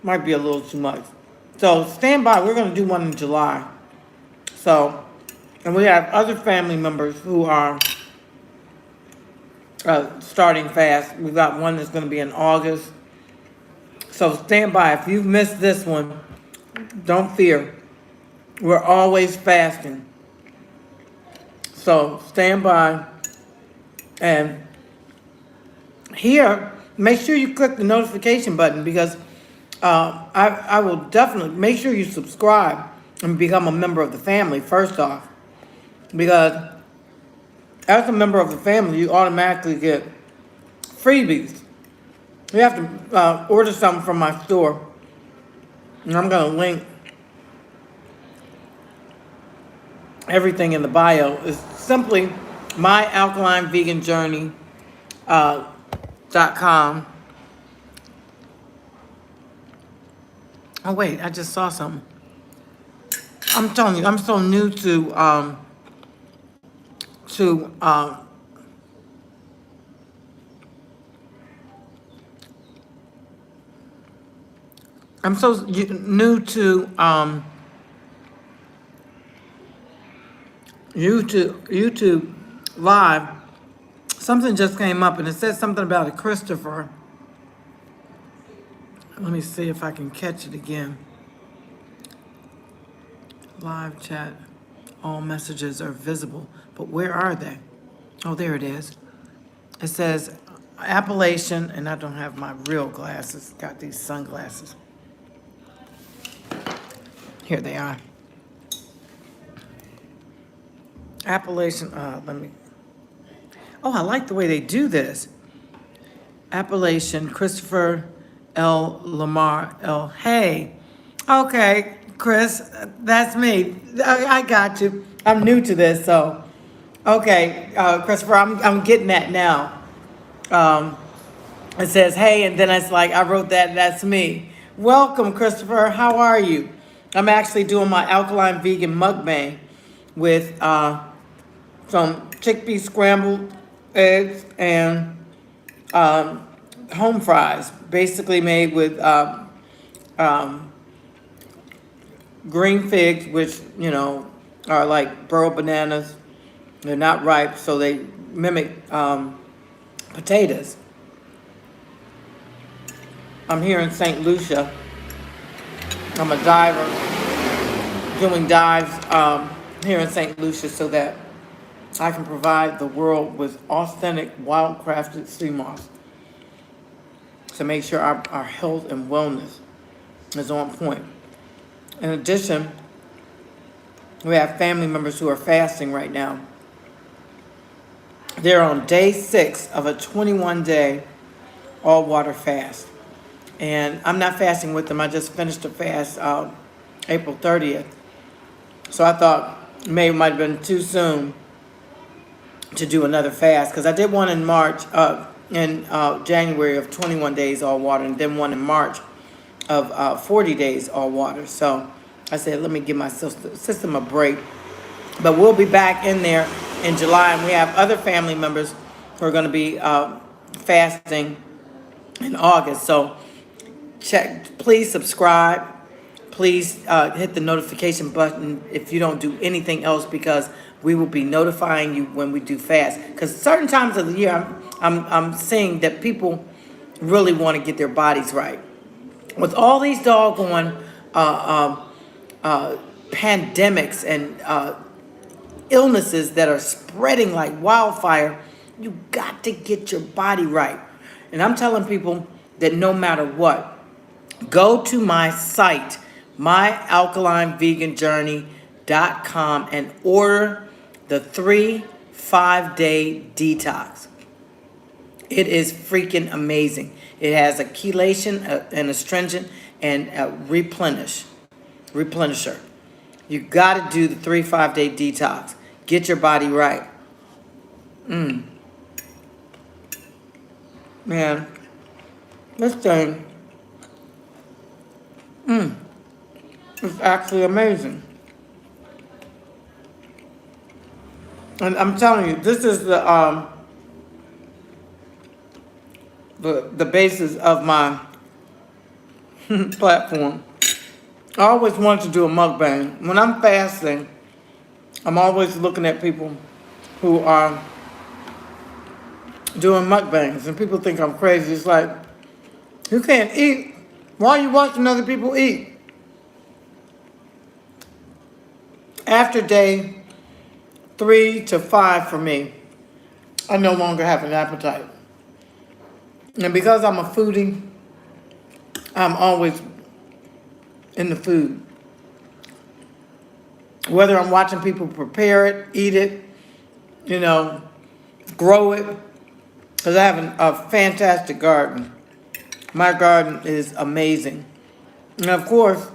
might be a little too much. So stand by. We're going to do one in July. So, and we have other family members who are starting fast. We've got one that's going to be in August. So stand by. If you've missed this one, don't fear. We're always fasting. So stand by. And here, make sure you click the notification button because I will definitely make sure you subscribe and become a member of the family first off. Because as a member of the family, you automatically get freebies. You have to order something from my store. And I'm going to link everything in the bio. It's simply myalkalineveganjourney.com. Oh, wait, I just saw something. I'm telling you, I'm so new to I'm so new to YouTube Live. Something just came up and it said something about a Christopher. Let me see if I can catch it again. Live chat. All messages are visible. But where are they? Oh, there it is. It says Appalachian, and I don't have my real glasses. Got these sunglasses. Here they are. Appalachian, let me. Oh, I like the way they do this. Appalachian, Christopher L. Lamar L. Hey. Okay, Chris, that's me. I got you. I'm new to this, so. Okay, Christopher, I'm getting that now. It says, hey, and then it's like, I wrote that's me. Welcome, Christopher. How are you? I'm actually doing my alkaline vegan mukbang with some chickpea scrambled eggs and home fries, basically made with green figs, which, are like burro bananas. They're not ripe, so they mimic potatoes. I'm here in St. Lucia. I'm a diver doing dives here in St. Lucia so that I can provide the world with authentic, wild-crafted sea moss to make sure our health and wellness is on point. In addition, we have family members who are fasting right now. They're on day 6 of a 21-day all-water fast. And I'm not fasting with them. I just finished a fast April 30th. So I thought May might have been too soon to do another fast. Because I did one in January of 21 days all water. And then one in March of 40 days all water. So I said, let me give my system a break. But we'll be back in there in July. And we have other family members who are going to be fasting in August. So please subscribe. Please hit the notification button if you don't do anything else, because we will be notifying you when we do fast. Because certain times of the year, I'm seeing that people really want to get their bodies right. With all these doggone pandemics and illnesses that are spreading like wildfire, you got to get your body right. And I'm telling people that no matter what, go to my site, myalkalineveganjourney.com, and order the 3 5-day detox. It is freaking amazing. It has a chelation, an astringent, and a replenisher. You got to do the 3-5 day detox. Get your body right. Man, this thing is actually amazing. And I'm telling you, this is the basis of my platform. I always wanted to do a mukbang. When I'm fasting, I'm always looking at people who are doing mukbangs, and people think I'm crazy. It's like, you can't eat. Why are you watching other people eat? After day 3 to 5 for me, I no longer have an appetite. And because I'm a foodie, I'm always in the food. Whether I'm watching people prepare it, eat it, grow it. Because I have a fantastic garden. My garden is amazing. And of course,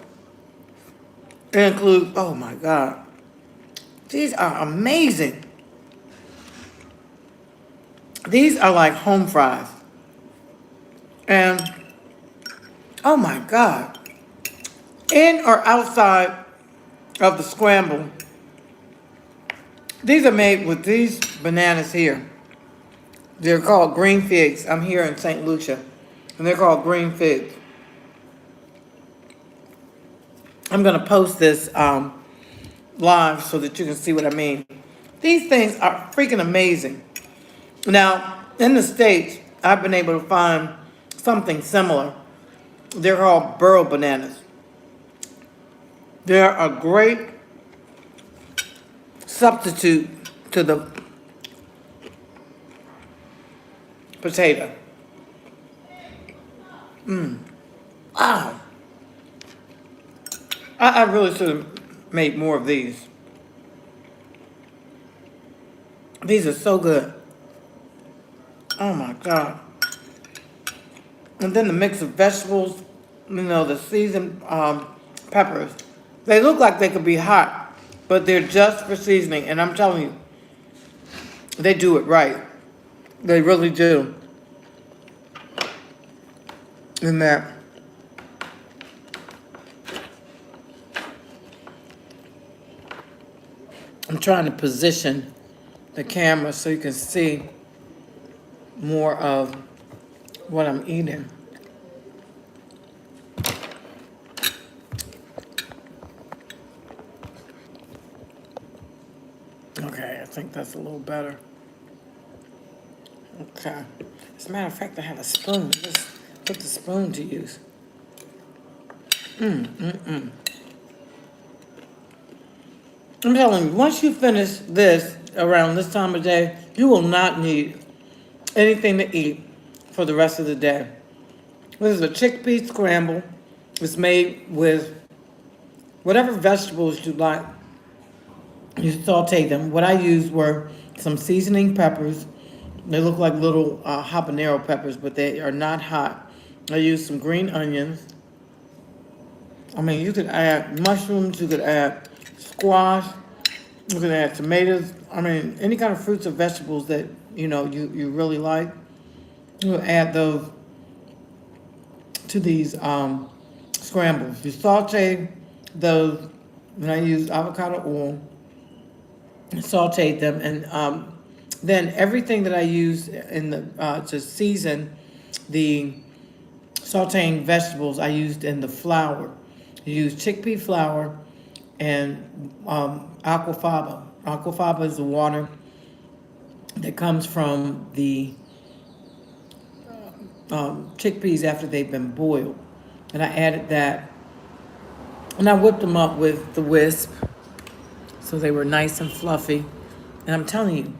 it includes, oh my God, these are amazing. These are like home fries. And, oh my God, in or outside of the scramble, these are made with these bananas here. They're called green figs. I'm here in St. Lucia, and they're called green figs. I'm going to post this live so that you can see what I mean. These things are freaking amazing. Now, in the States, I've been able to find something similar. They're called burro bananas. They're a great substitute to the potato. Wow. I really should have made more of these. These are so good. Oh my God. And then the mix of vegetables, the seasoned peppers. They look like they could be hot, but they're just for seasoning. And I'm telling you, they do it right. They really do. In that. I'm trying to position the camera so you can see more of what I'm eating. Okay, I think that's a little better. Okay. As a matter of fact, I have a spoon. Let's put the spoon to use. I'm telling you, once you finish this around this time of day, you will not need anything to eat for the rest of the day. This is a chickpea scramble. It's made with whatever vegetables you like. You saute them. What I used were some seasoning peppers. They look like little habanero peppers, but they are not hot. I used some green onions. I mean, you could add mushrooms, you could add squash, you could add tomatoes. I mean, any kind of fruits or vegetables that, you really like. You would add those to these scrambles. You saute those, and I use avocado oil, and sauteed them, and then everything that I use in the to season the sauteing vegetables, I used in the flour. I used chickpea flour and aquafaba. Aquafaba is the water that comes from the chickpeas after they've been boiled. And I added that, and I whipped them up with the whisk so they were nice and fluffy. And I'm telling you,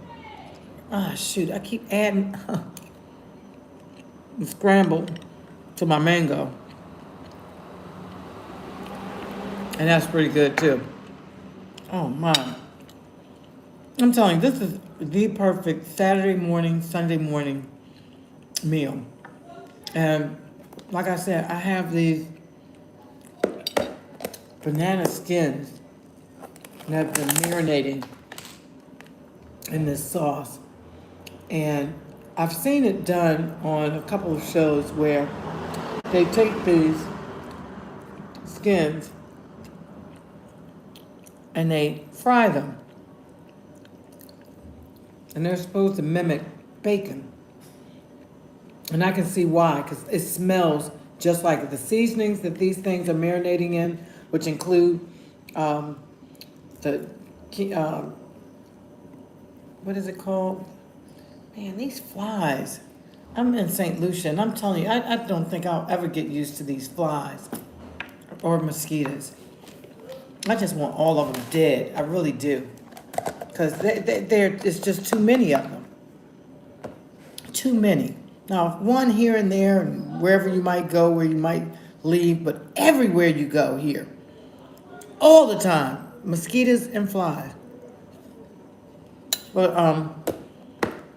shoot, I keep adding the scramble to my mango. And that's pretty good too. Oh my. I'm telling you, this is the perfect Saturday morning, Sunday morning meal. And like I said, I have these banana skins that have been marinating in this sauce. And I've seen it done on a couple of shows where they take these skins and they fry them. And they're supposed to mimic bacon. And I can see why, because it smells just like the seasonings that these things are marinating in, which include the, what is it called? Man, these flies. I'm in St. Lucia, and I'm telling you, I don't think I'll ever get used to these flies or mosquitoes. I just want all of them dead. I really do. Because it's just too many of them. Too many. Now, one here and there, and wherever you might go, where you might leave, but everywhere you go here, all the time, mosquitoes and flies. But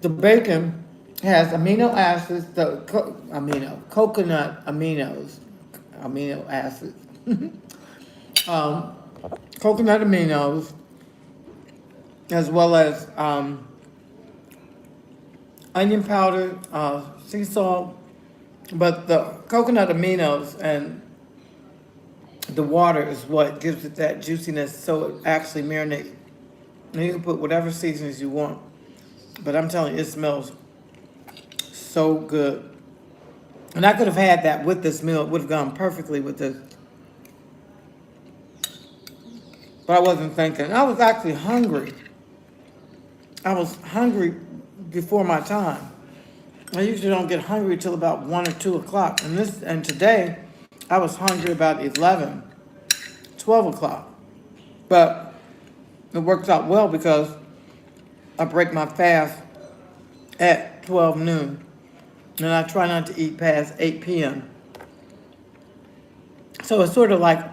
the bacon has amino acids, coconut amino acids, coconut aminos, as well as onion powder, sea salt, but the coconut aminos and the water is what gives it that juiciness, so it actually marinates. And you can put whatever seasonings you want, but I'm telling you, it smells so good. And I could have had that with this meal. It would have gone perfectly with this. But I wasn't thinking. I was actually hungry. I was hungry before my time. I usually don't get hungry till about 1 or 2 o'clock. And today, I was hungry about 11, 12 o'clock. But it works out well because I break my fast at 12 noon. And I try not to eat past 8 p.m. So it's sort of like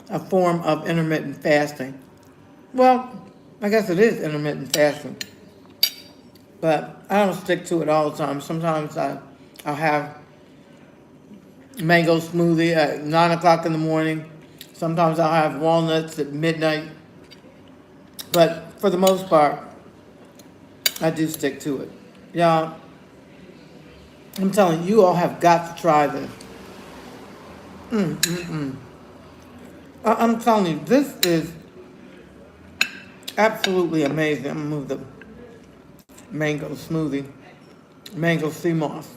a form of intermittent fasting. Well, I guess it is intermittent fasting. But I don't stick to it all the time. Sometimes I'll have mango smoothie at 9 o'clock in the morning. Sometimes I'll have walnuts at midnight. But for the most part, I do stick to it. Y'all, I'm telling you, you all have got to try this. I'm telling you, this is absolutely amazing. I'm going to move the mango smoothie, mango sea moss.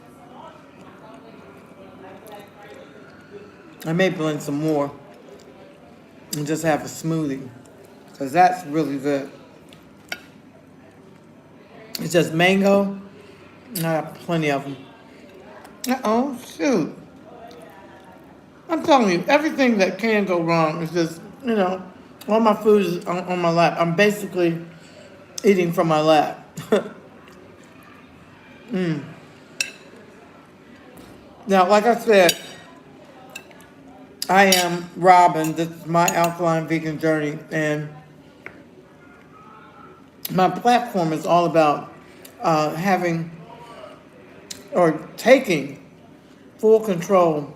I may blend some more and just have a smoothie, because that's really good. It's just mango, and I have plenty of them. Oh, shoot. I'm telling you, everything that can go wrong is just, all my food is on my lap. I'm basically eating from my lap. Now, like I said, I am Robin. This is my alkaline vegan journey, and my platform is all about having or taking full control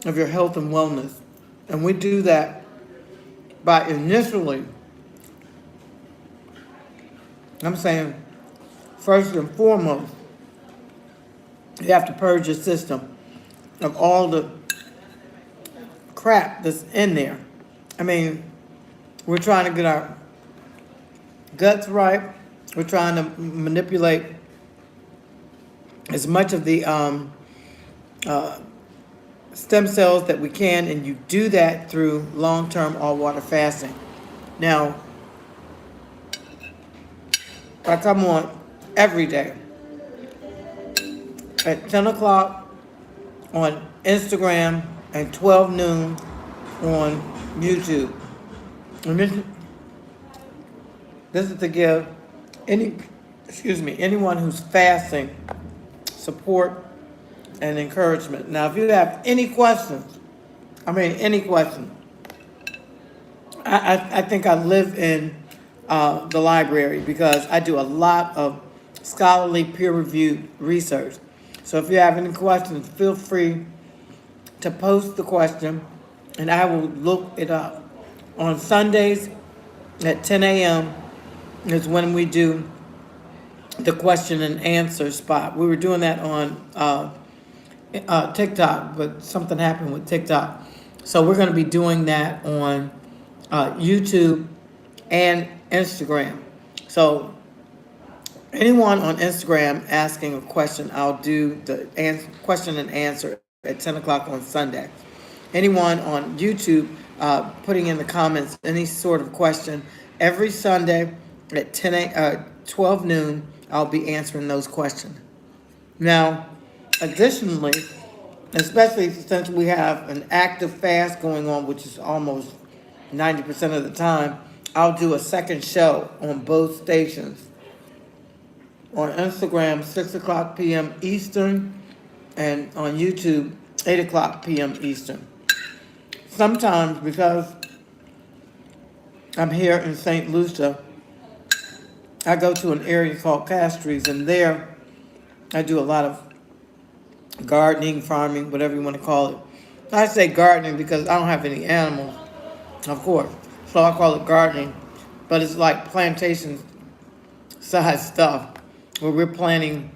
of your health and wellness. And we do that by initially, I'm saying, first and foremost, you have to purge your system of all the crap that's in there. I mean, we're trying to get our guts right. We're trying to manipulate as much of the stem cells that we can, and you do that through long-term all-water fasting. Now, I come on every day at 10 o'clock on Instagram and 12 noon on YouTube. And this is to give anyone who's fasting support and encouragement. Now, if you have any questions, I think I live in the library, because I do a lot of scholarly peer-reviewed research. So if you have any questions, feel free to post the question and I will look it up. On Sundays at 10 a.m. is when we do the question and answer spot. We were doing that on TikTok, but something happened with TikTok. So we're going to be doing that on YouTube and Instagram. So anyone on Instagram asking a question, I'll do the question and answer at 10 o'clock on Sunday. Anyone on YouTube putting in the comments any sort of question, every Sunday at 12 noon, I'll be answering those questions. Now, additionally, especially since we have an active fast going on, which is almost 90% of the time, I'll do a second show on both stations. On Instagram, 6 o'clock p.m. Eastern, and on YouTube, 8 o'clock p.m. Eastern. Sometimes, because I'm here in St. Lucia, I go to an area called Castries, and there I do a lot of gardening, farming, whatever you want to call it. I say gardening because I don't have any animals, of course, so I call it gardening, but it's like plantation size stuff where we're planting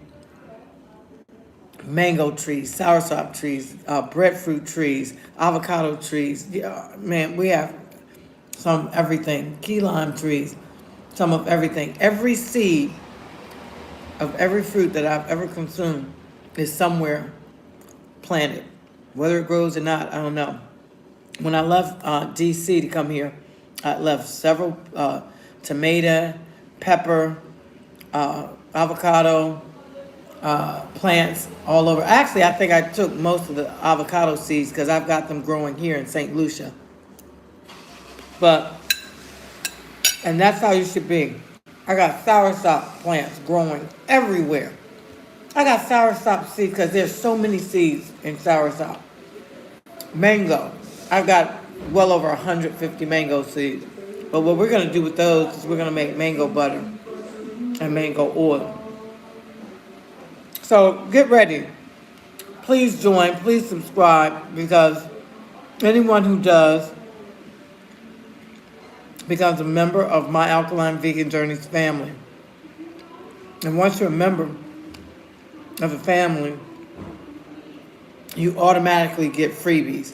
mango trees, soursop trees, breadfruit trees, avocado trees. Yeah, man, we have some everything. Key lime trees, some of everything. Every seed of every fruit that I've ever consumed is somewhere planted. Whether it grows or not, I don't know. When I left DC to come here, I left several tomato, pepper, avocado plants all over. Actually, I think I took most of the avocado seeds because I've got them growing here in St. Lucia. And that's how you should be. I got soursop plants growing everywhere. I got soursop seeds because there's so many seeds in soursop. Mango. I've got well over 150 mango seeds. But what we're going to do with those is we're going to make mango butter and mango oil. So get ready. Please join. Please subscribe, because anyone who does becomes a member of my Alkaline Vegan Journeys family. And once you're a member of the family, you automatically get freebies.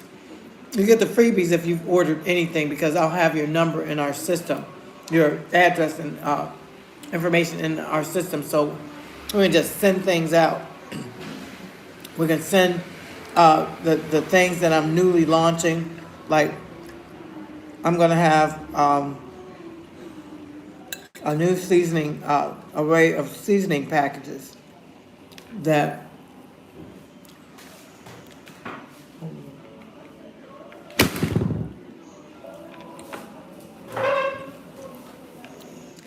You get the freebies if you've ordered anything, because I'll have your number in our system, your address and information in our system. So we're going to just send things out. We're going to send the things that I'm newly launching. Like, I'm going to have a new seasoning, array of seasoning packages that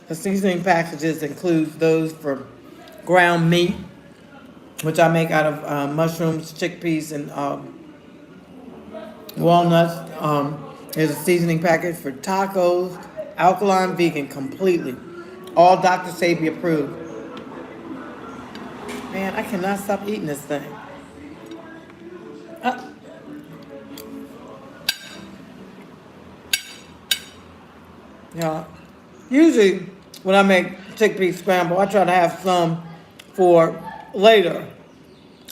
the seasoning packages include those for ground meat, which I make out of mushrooms, chickpeas, and walnuts. There's a seasoning package for tacos, alkaline vegan completely. All Dr. Sabi approved. Man, I cannot stop eating this thing. Yeah. Usually when I make chickpea scramble, I try to have some for later.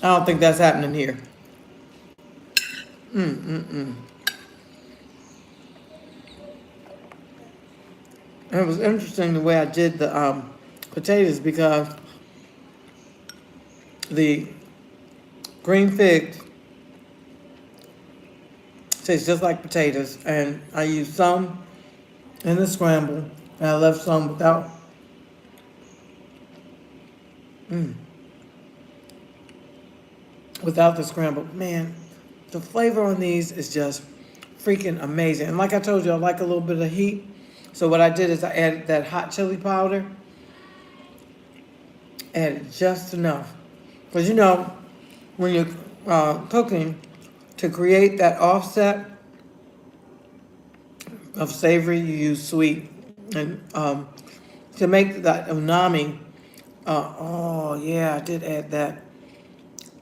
I don't think that's happening here. It was interesting the way I did the potatoes, because the green figs taste just like potatoes, and I used some in the scramble, and I left some without. Without the scramble. Man, the flavor on these is just freaking amazing. And like I told you, I like a little bit of heat. So what I did is I added that hot chili powder. Added just enough. Because you know, when you're cooking, to create that offset of savory, you use sweet. And to make that umami, Oh yeah, I did add that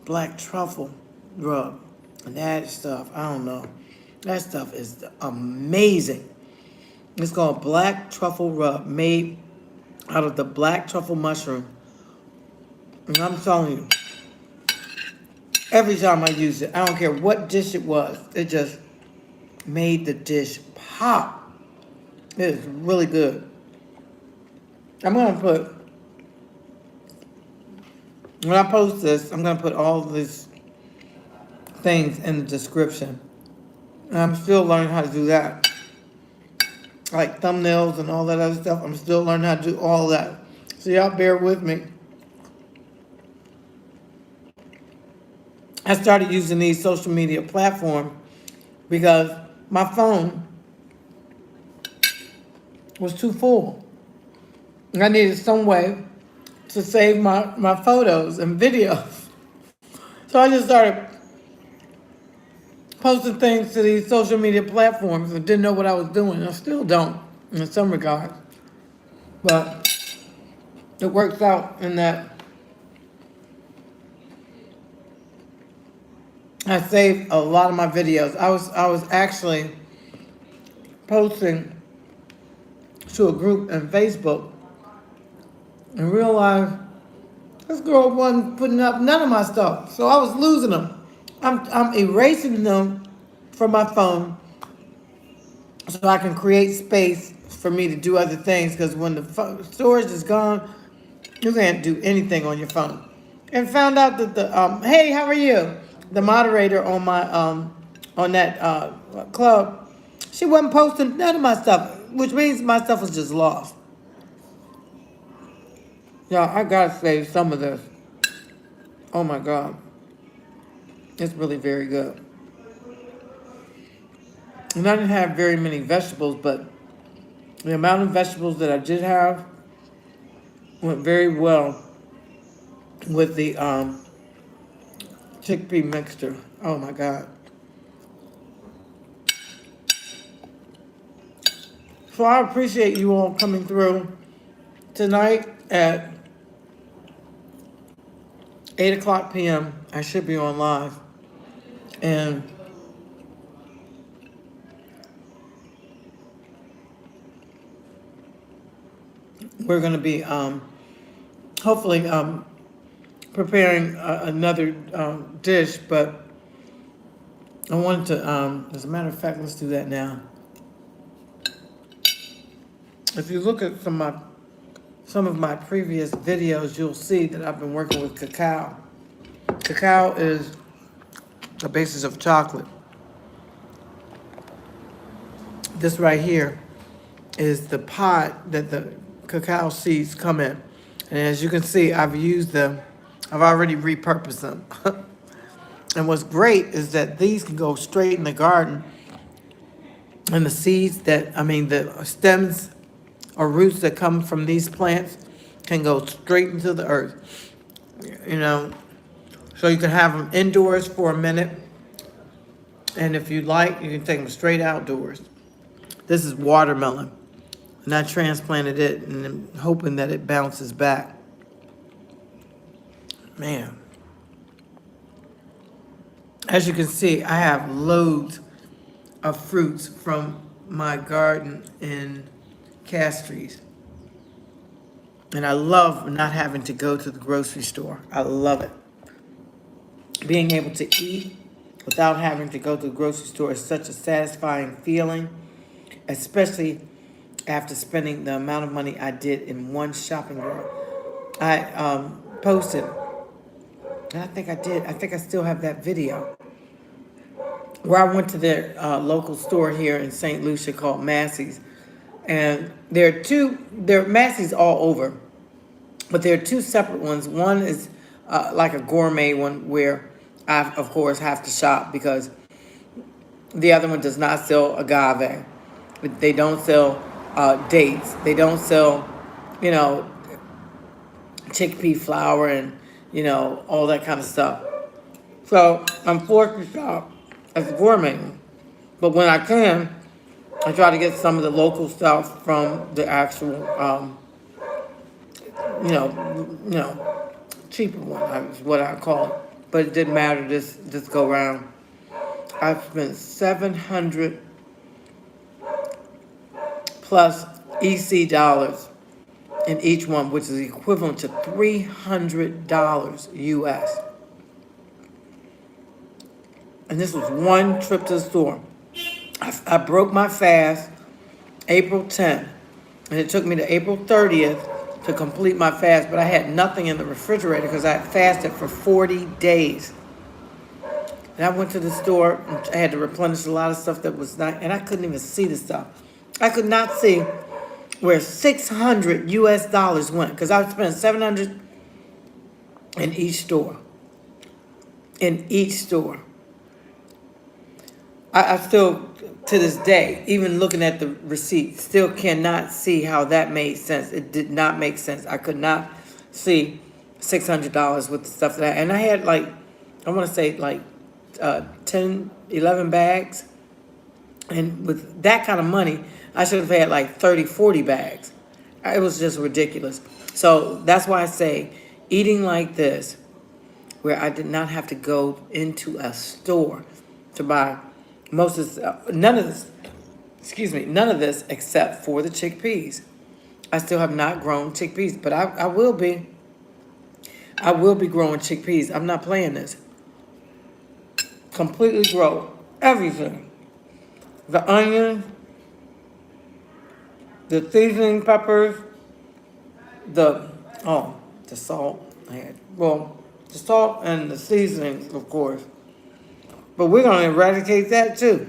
black truffle rub. And that stuff, I don't know. That stuff is amazing. It's called black truffle rub, made out of the black truffle mushroom. And I'm telling you, every time I use it, I don't care what dish it was, it just made the dish pop. It is really good. I'm gonna put, when I post this, I'm gonna put all these things in the description. And I'm still learning how to do that. Like thumbnails and all that other stuff. I'm still learning how to do all that. So y'all bear with me. I started using these social media platforms because my phone was too full. And I needed some way to save my photos and videos. So I just started posting things to these social media platforms and didn't know what I was doing. I still don't in some regards. But it works out in that I saved a lot of my videos. I was actually posting to a group in Facebook and realized this girl wasn't putting up none of my stuff. So I was losing them. I'm erasing them from my phone so I can create space for me to do other things, because when the storage is gone, you can't do anything on your phone. And found out that hey, how are you? The moderator on my on that club, she wasn't posting none of my stuff, which means my stuff was just lost. Yeah, I gotta save some of this. Oh my God, it's really very good. And I didn't have very many vegetables, but the amount of vegetables that I did have went very well with the chickpea mixture. Oh my God. So I appreciate you all coming through tonight at 8 o'clock p.m. I should be on live. And we're going to be hopefully preparing another dish, but I wanted to, as a matter of fact, let's do that now. If you look at some of my previous videos, you'll see that I've been working with cacao. Cacao is the basis of chocolate. This right here is the pot that the cacao seeds come in. And as you can see, I've already repurposed them. And what's great is that these can go straight in the garden. And the seeds the stems or roots that come from these plants can go straight into the earth. So you can have them indoors for a minute. And if you'd like, you can take them straight outdoors. This is watermelon. And I transplanted it and I'm hoping that it bounces back. Man. As you can see, I have loads of fruits from my garden in Castries. And I love not having to go to the grocery store. I love it. Being able to eat without having to go to the grocery store is such a satisfying feeling, especially after spending the amount of money I did in one shopping mall. I posted, and I think I still have that video, where I went to their local store here in St. Lucia called Massey's. And there are Massey's all over, but there are two separate ones. One is like a gourmet one where I, of course, have to shop because the other one does not sell agave. They don't sell dates. They don't sell, chickpea flour and, all that kind of stuff. So I'm forced to shop as a gourmet. But when I can, I try to get some of the local stuff from the actual cheaper one is what I call it. But it didn't matter this go round. I spent 700 plus EC dollars in each one, which is equivalent to $300 US. And this was one trip to the store. I broke my fast April 10th, and it took me to April 30th to complete my fast, but I had nothing in the refrigerator because I had fasted for 40 days. And I went to the store and I had to replenish a lot of stuff that was not, and I couldn't even see the stuff. I could not see where 600 US dollars went because I spent 700 in each store. In each store. I still, to this day, even looking at the receipt, still cannot see how that made sense. It did not make sense. I could not see $600 with the stuff that and I had I want to say 10, 11 bags. And with that kind of money, I should have had 30, 40 bags. It was just ridiculous. So that's why I say eating like this, where I did not have to go into a store to buy none of this except for the chickpeas. I still have not grown chickpeas, but I will be growing chickpeas. I'm not playing this. Completely grow everything. The onion, the seasoning peppers, the salt. The salt and the seasonings, of course. But we're going to eradicate that too.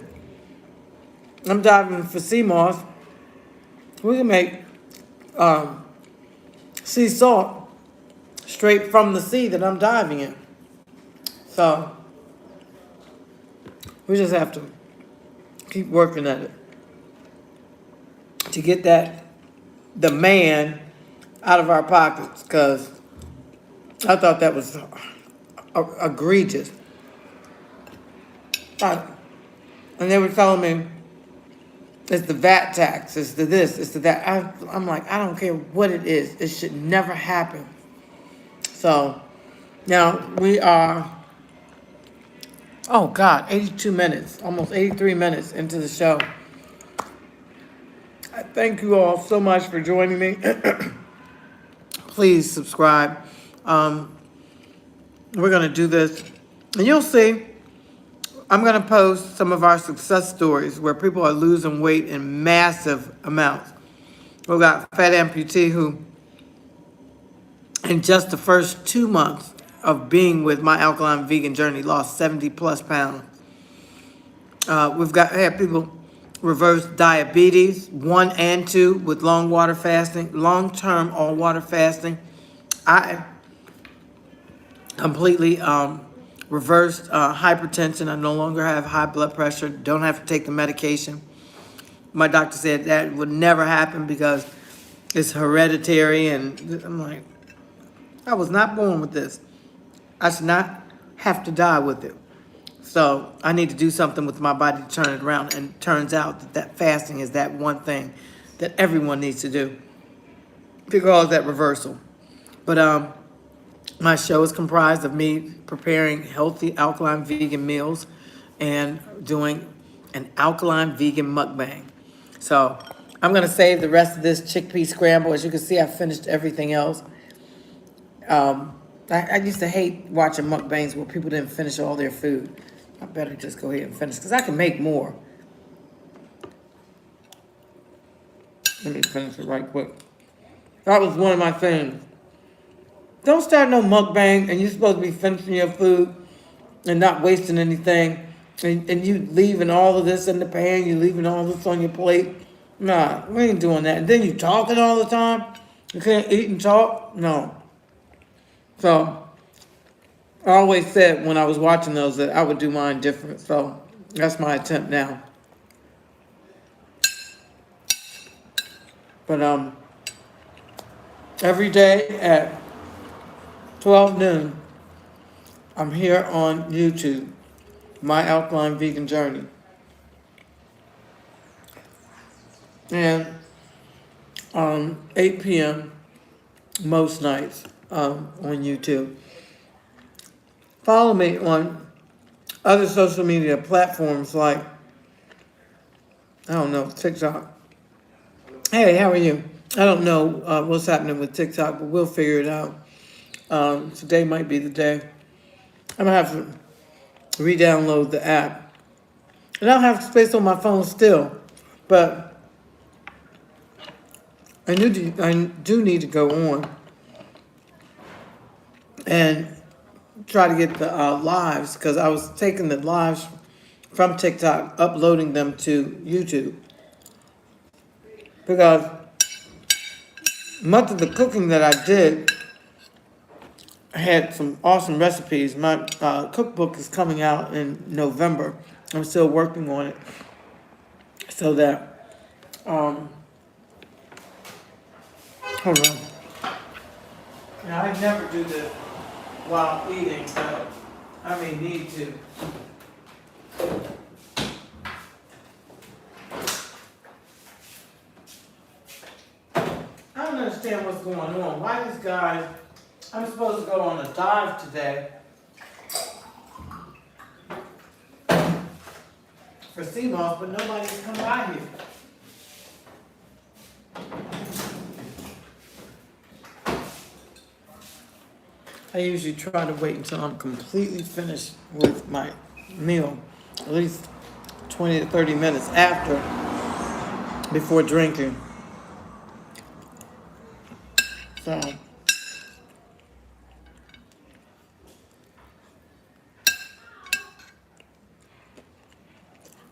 I'm diving for sea moss. We can make sea salt straight from the sea that I'm diving in. So we just have to keep working at it to get the man out of our pockets, because I thought that was egregious. And they were telling me it's the VAT tax, it's the this, it's the that. I'm like, I don't care what it is. It should never happen. So now we are, 82 minutes, almost 83 minutes into the show. I thank you all so much for joining me. Please subscribe. We're going to do this, and you'll see. I'm going to post some of our success stories where people are losing weight in massive amounts. We've got Fat Amputee who, in just the first 2 months of being with my alkaline vegan journey, lost 70 plus pounds. We've had people reverse diabetes 1 and 2 with long-term all water fasting. I completely reversed hypertension. I no longer have high blood pressure, don't have to take the medication. My doctor said that would never happen because it's hereditary, and I'm like, I was not born with this. I should not have to die with it. So I need to do something with my body to turn it around, and it turns out that fasting is that one thing that everyone needs to do because of that reversal. But my show is comprised of me preparing healthy alkaline vegan meals and doing an alkaline vegan mukbang. So I'm going to save the rest of this chickpea scramble. As you can see, I finished everything else. I used to hate watching mukbangs where people didn't finish all their food. I better just go ahead and finish because I can make more. Let me finish it right quick. That was one of my things. Don't start no mukbang and you're supposed to be finishing your food and not wasting anything. And you leaving all of this in the pan, you leaving all this on your plate. Nah, we ain't doing that. And then you talking all the time. You can't eat and talk. No. So I always said when I was watching those that I would do mine different. So that's my attempt now. But every day at 12 noon, I'm here on YouTube, My Alkaline Vegan Journey. And 8 p.m., most nights on YouTube. Follow me on other social media platforms like, I don't know, TikTok. Hey, how are you? I don't know what's happening with TikTok, but we'll figure it out. Today might be the day. I'm going to have to re-download the app. And I don't have space on my phone still, but I do need to go on and try to get the lives, because I was taking the lives from TikTok, uploading them to YouTube. Because much of the cooking that I did, I had some awesome recipes. My cookbook is coming out in November. I'm still working on it so that, hold on. Now, I never do this while eating, but I may need to. I don't understand what's going on. Why these guys, I'm supposed to go on a dive today for sea moss, but nobody's come by here. I usually try to wait until I'm completely finished with my meal, at least 20 to 30 minutes after, before drinking. So, I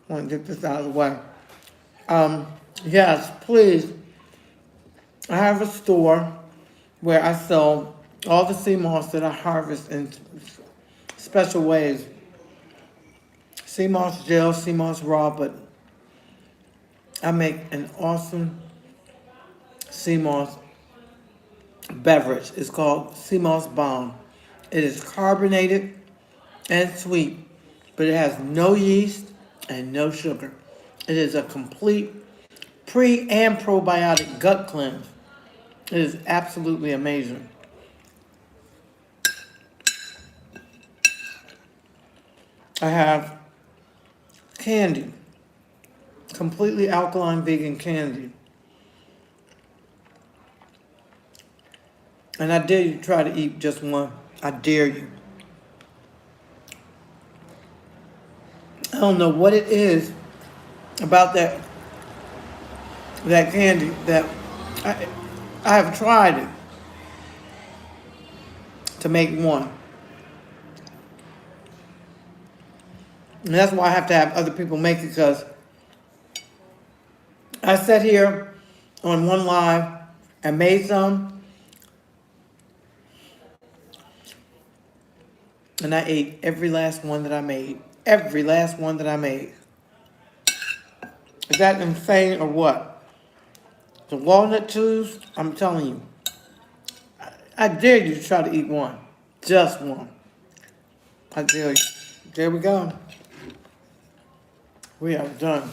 want to get this out of the way. Yes, please. I have a store where I sell all the sea moss that I harvest in special ways. Sea moss gel, sea moss raw, but I make an awesome sea moss beverage. It's called Sea Moss Bomb. It is carbonated and sweet, but it has no yeast and no sugar. It is a complete pre- and probiotic gut cleanse. It is absolutely amazing. I have candy, completely alkaline vegan candy. And I dare you to try to eat just one. I dare you. I don't know what it is about that candy that I have tried it to make one. And that's why I have to have other people make it, because I sat here on one live and made some, and I ate every last one that I made. Every last one that I made. Is that insane or what? The walnut chews, I'm telling you, I dare you to try to eat one. Just one. I dare you. There we go. We are done.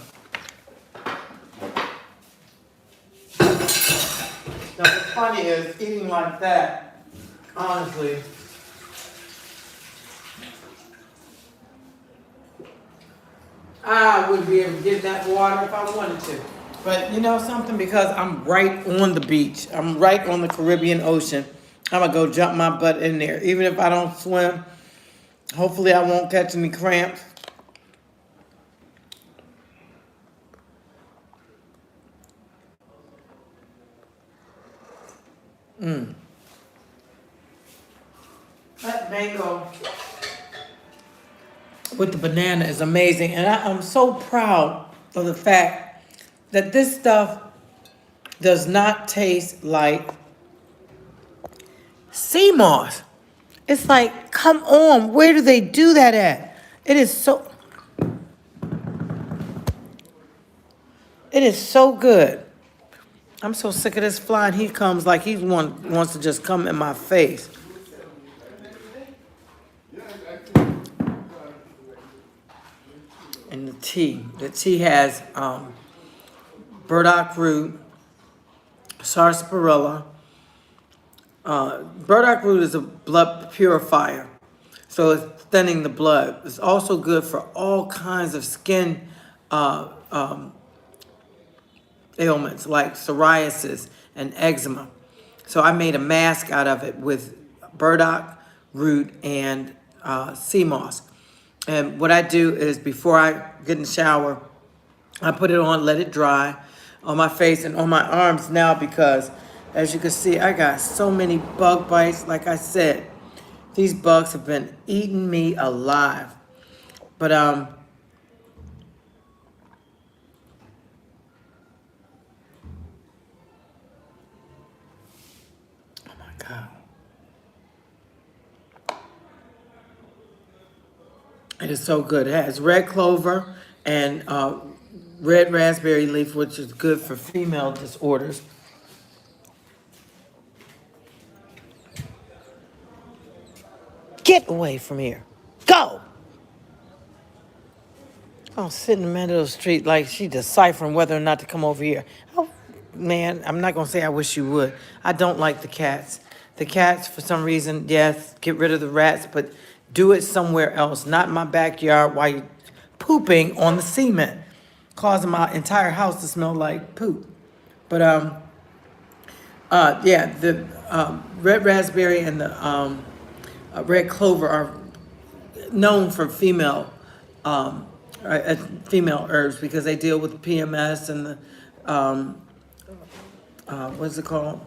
Now, what's funny is eating like that, honestly, I would be able to get that water if I wanted to. But you know something? Because I'm right on the beach. I'm right on the Caribbean Ocean. I'm going to go jump my butt in there. Even if I don't swim, hopefully I won't catch any cramps. That mango with the banana is amazing. And I'm so proud of the fact that this stuff does not taste like sea moss. It's like, come on, where do they do that at? It is so good. I'm so sick of this fly, and he comes like he wants to just come in my face. And the tea has burdock root, sarsaparilla, Burdock root is a blood purifier, so it's thinning the blood. It's also good for all kinds of skin uh, ailments like psoriasis and eczema. So I made a mask out of it with burdock root and sea moss. And what I do is before I get in the shower, I put it on, let it dry on my face and on my arms now because, as you can see, I got so many bug bites. Like I said, these bugs have been eating me alive. But oh my God. It is so good. It has red clover and red raspberry leaf, which is good for female disorders. Get away from here. Go! I'll sit in the middle of the street like she deciphering whether or not to come over here. Oh, man, I'm not going to say I wish you would. I don't like the cats. The cats, for some reason, yes, get rid of the rats, but do it somewhere else, not in my backyard while you're pooping on the cement, causing my entire house to smell like poop. But, yeah, the red raspberry and the red clover are known for female herbs because they deal with PMS and the what's it called?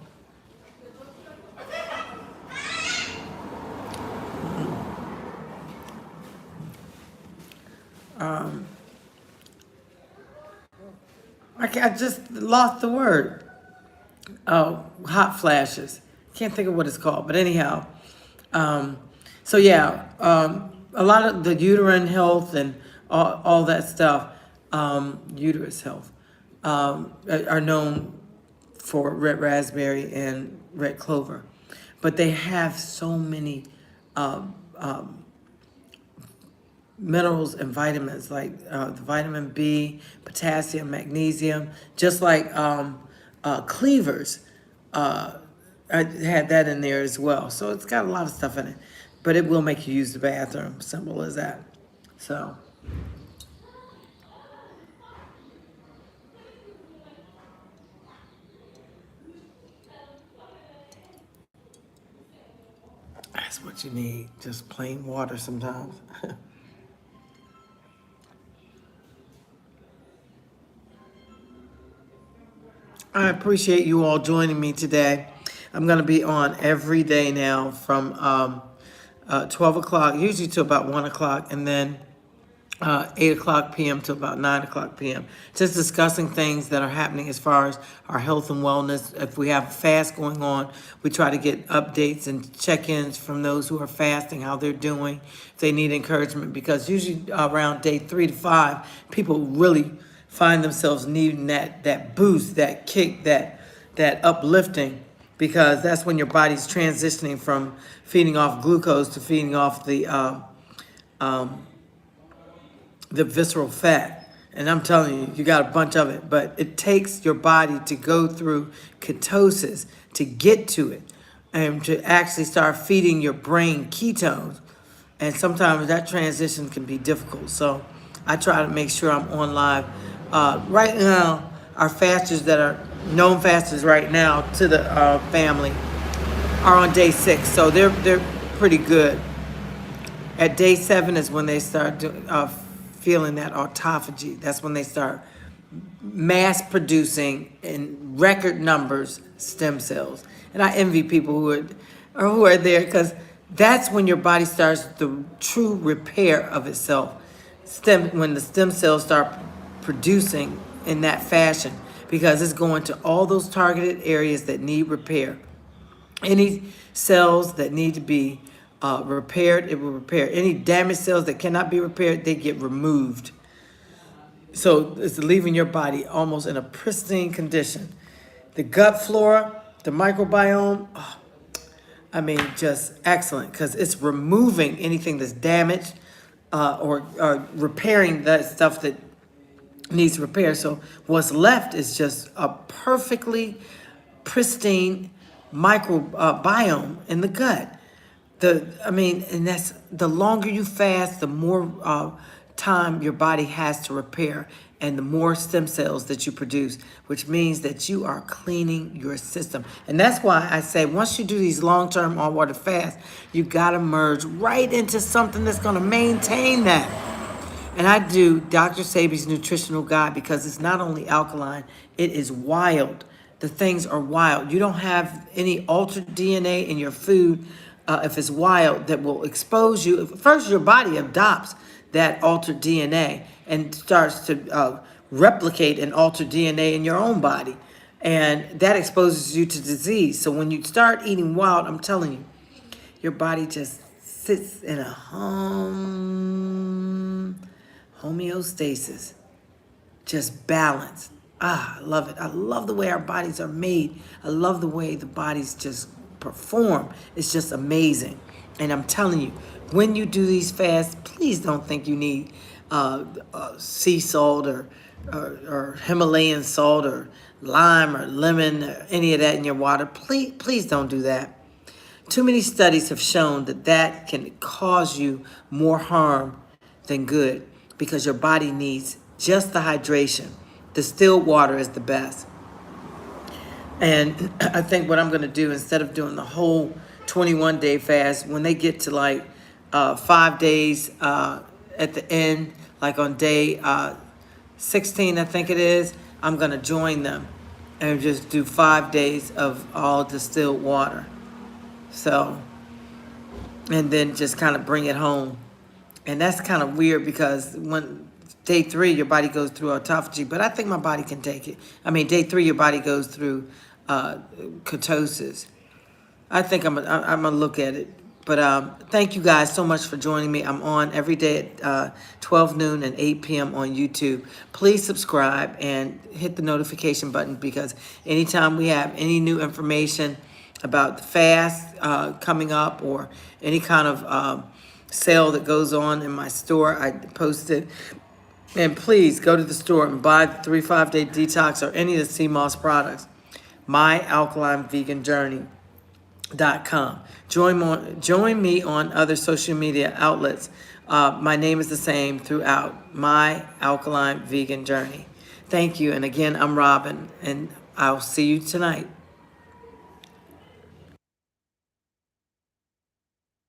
I just lost the word. Oh, hot flashes. Can't think of what it's called, but anyhow. So yeah, a lot of the uterine health and all that stuff, uterus health, are known for red raspberry and red clover, but they have so many minerals and vitamins like the vitamin B, potassium, magnesium, just like cleavers. I had that in there as well. So it's got a lot of stuff in it, but it will make you use the bathroom. Simple as that. So. That's what you need, just plain water sometimes. I appreciate you all joining me today. I'm going to be on every day now from 12 o'clock, usually to about 1 o'clock, and then 8 o'clock p.m. to about 9 o'clock p.m. Just discussing things that are happening as far as our health and wellness. If we have a fast going on, we try to get updates and check-ins from those who are fasting, how they're doing, if they need encouragement, because usually around day 3 to 5, people really find themselves needing that boost, that kick, that uplifting, because that's when your body's transitioning from feeding off glucose to feeding off the visceral fat. And I'm telling you, you got a bunch of it, but it takes your body to go through ketosis to get to it and to actually start feeding your brain ketones. And sometimes that transition can be difficult. So I try to make sure I'm on live. Right now, our fasters that are known fasters right now to the family are on day 6. So they're pretty good. At day 7 is when they start feeling that autophagy. That's when they start mass producing in record numbers stem cells. And I envy people who are there, because that's when your body starts the true repair of itself. When the stem cells start producing in that fashion, because it's going to all those targeted areas that need repair. Any cells that need to be repaired, it will repair. Any damaged cells that cannot be repaired, they get removed. So it's leaving your body almost in a pristine condition. The gut flora, the microbiome, just excellent, because it's removing anything that's damaged or repairing that stuff that needs repair. So what's left is just a perfectly pristine microbiome in the gut. And that's the longer you fast, the more time your body has to repair, and the more stem cells that you produce, which means that you are cleaning your system. And that's why I say once you do these long-term all-water fasts, you got to merge right into something that's going to maintain that. And I do Dr. Sabi's nutritional guide because it's not only alkaline, it is wild. The things are wild. You don't have any altered DNA in your food if it's wild that will expose you. First, your body adopts that altered DNA and starts to replicate an altered DNA in your own body. And that exposes you to disease. So when you start eating wild, I'm telling you, your body just sits in a homeostasis, just balance. I love it. I love the way our bodies are made. I love the way the bodies just perform. It's just amazing. And I'm telling you, when you do these fasts, please don't think you need sea salt or Himalayan salt or lime or lemon or any of that in your water. Please don't do that. Too many studies have shown that that can cause you more harm than good because your body needs just the hydration. Distilled water is the best. And I think what I'm going to do, instead of doing the whole 21-day fast, when they get to like 5 days at the end, like on day 16, I think it is, I'm going to join them and just do 5 days of all distilled water. So, and then just kind of bring it home. And that's kind of weird because when day 3, your body goes through autophagy, but I think my body can take it. I mean, day 3, your body goes through ketosis. I think I'm gonna look at it. But thank you guys so much for joining me. I'm on every day at 12 noon and 8 p.m. on YouTube. Please subscribe and hit the notification button because anytime we have any new information about the fast coming up or any kind of sale that goes on in my store, I post it. And please go to the store and buy the 3-5-day detox or any of the CMOS products. MyAlkalineVeganJourney.com. Join me on other social media outlets. My name is the same throughout. My Alkaline Vegan Journey. Thank you. And again, I'm Robin, and I'll see you tonight.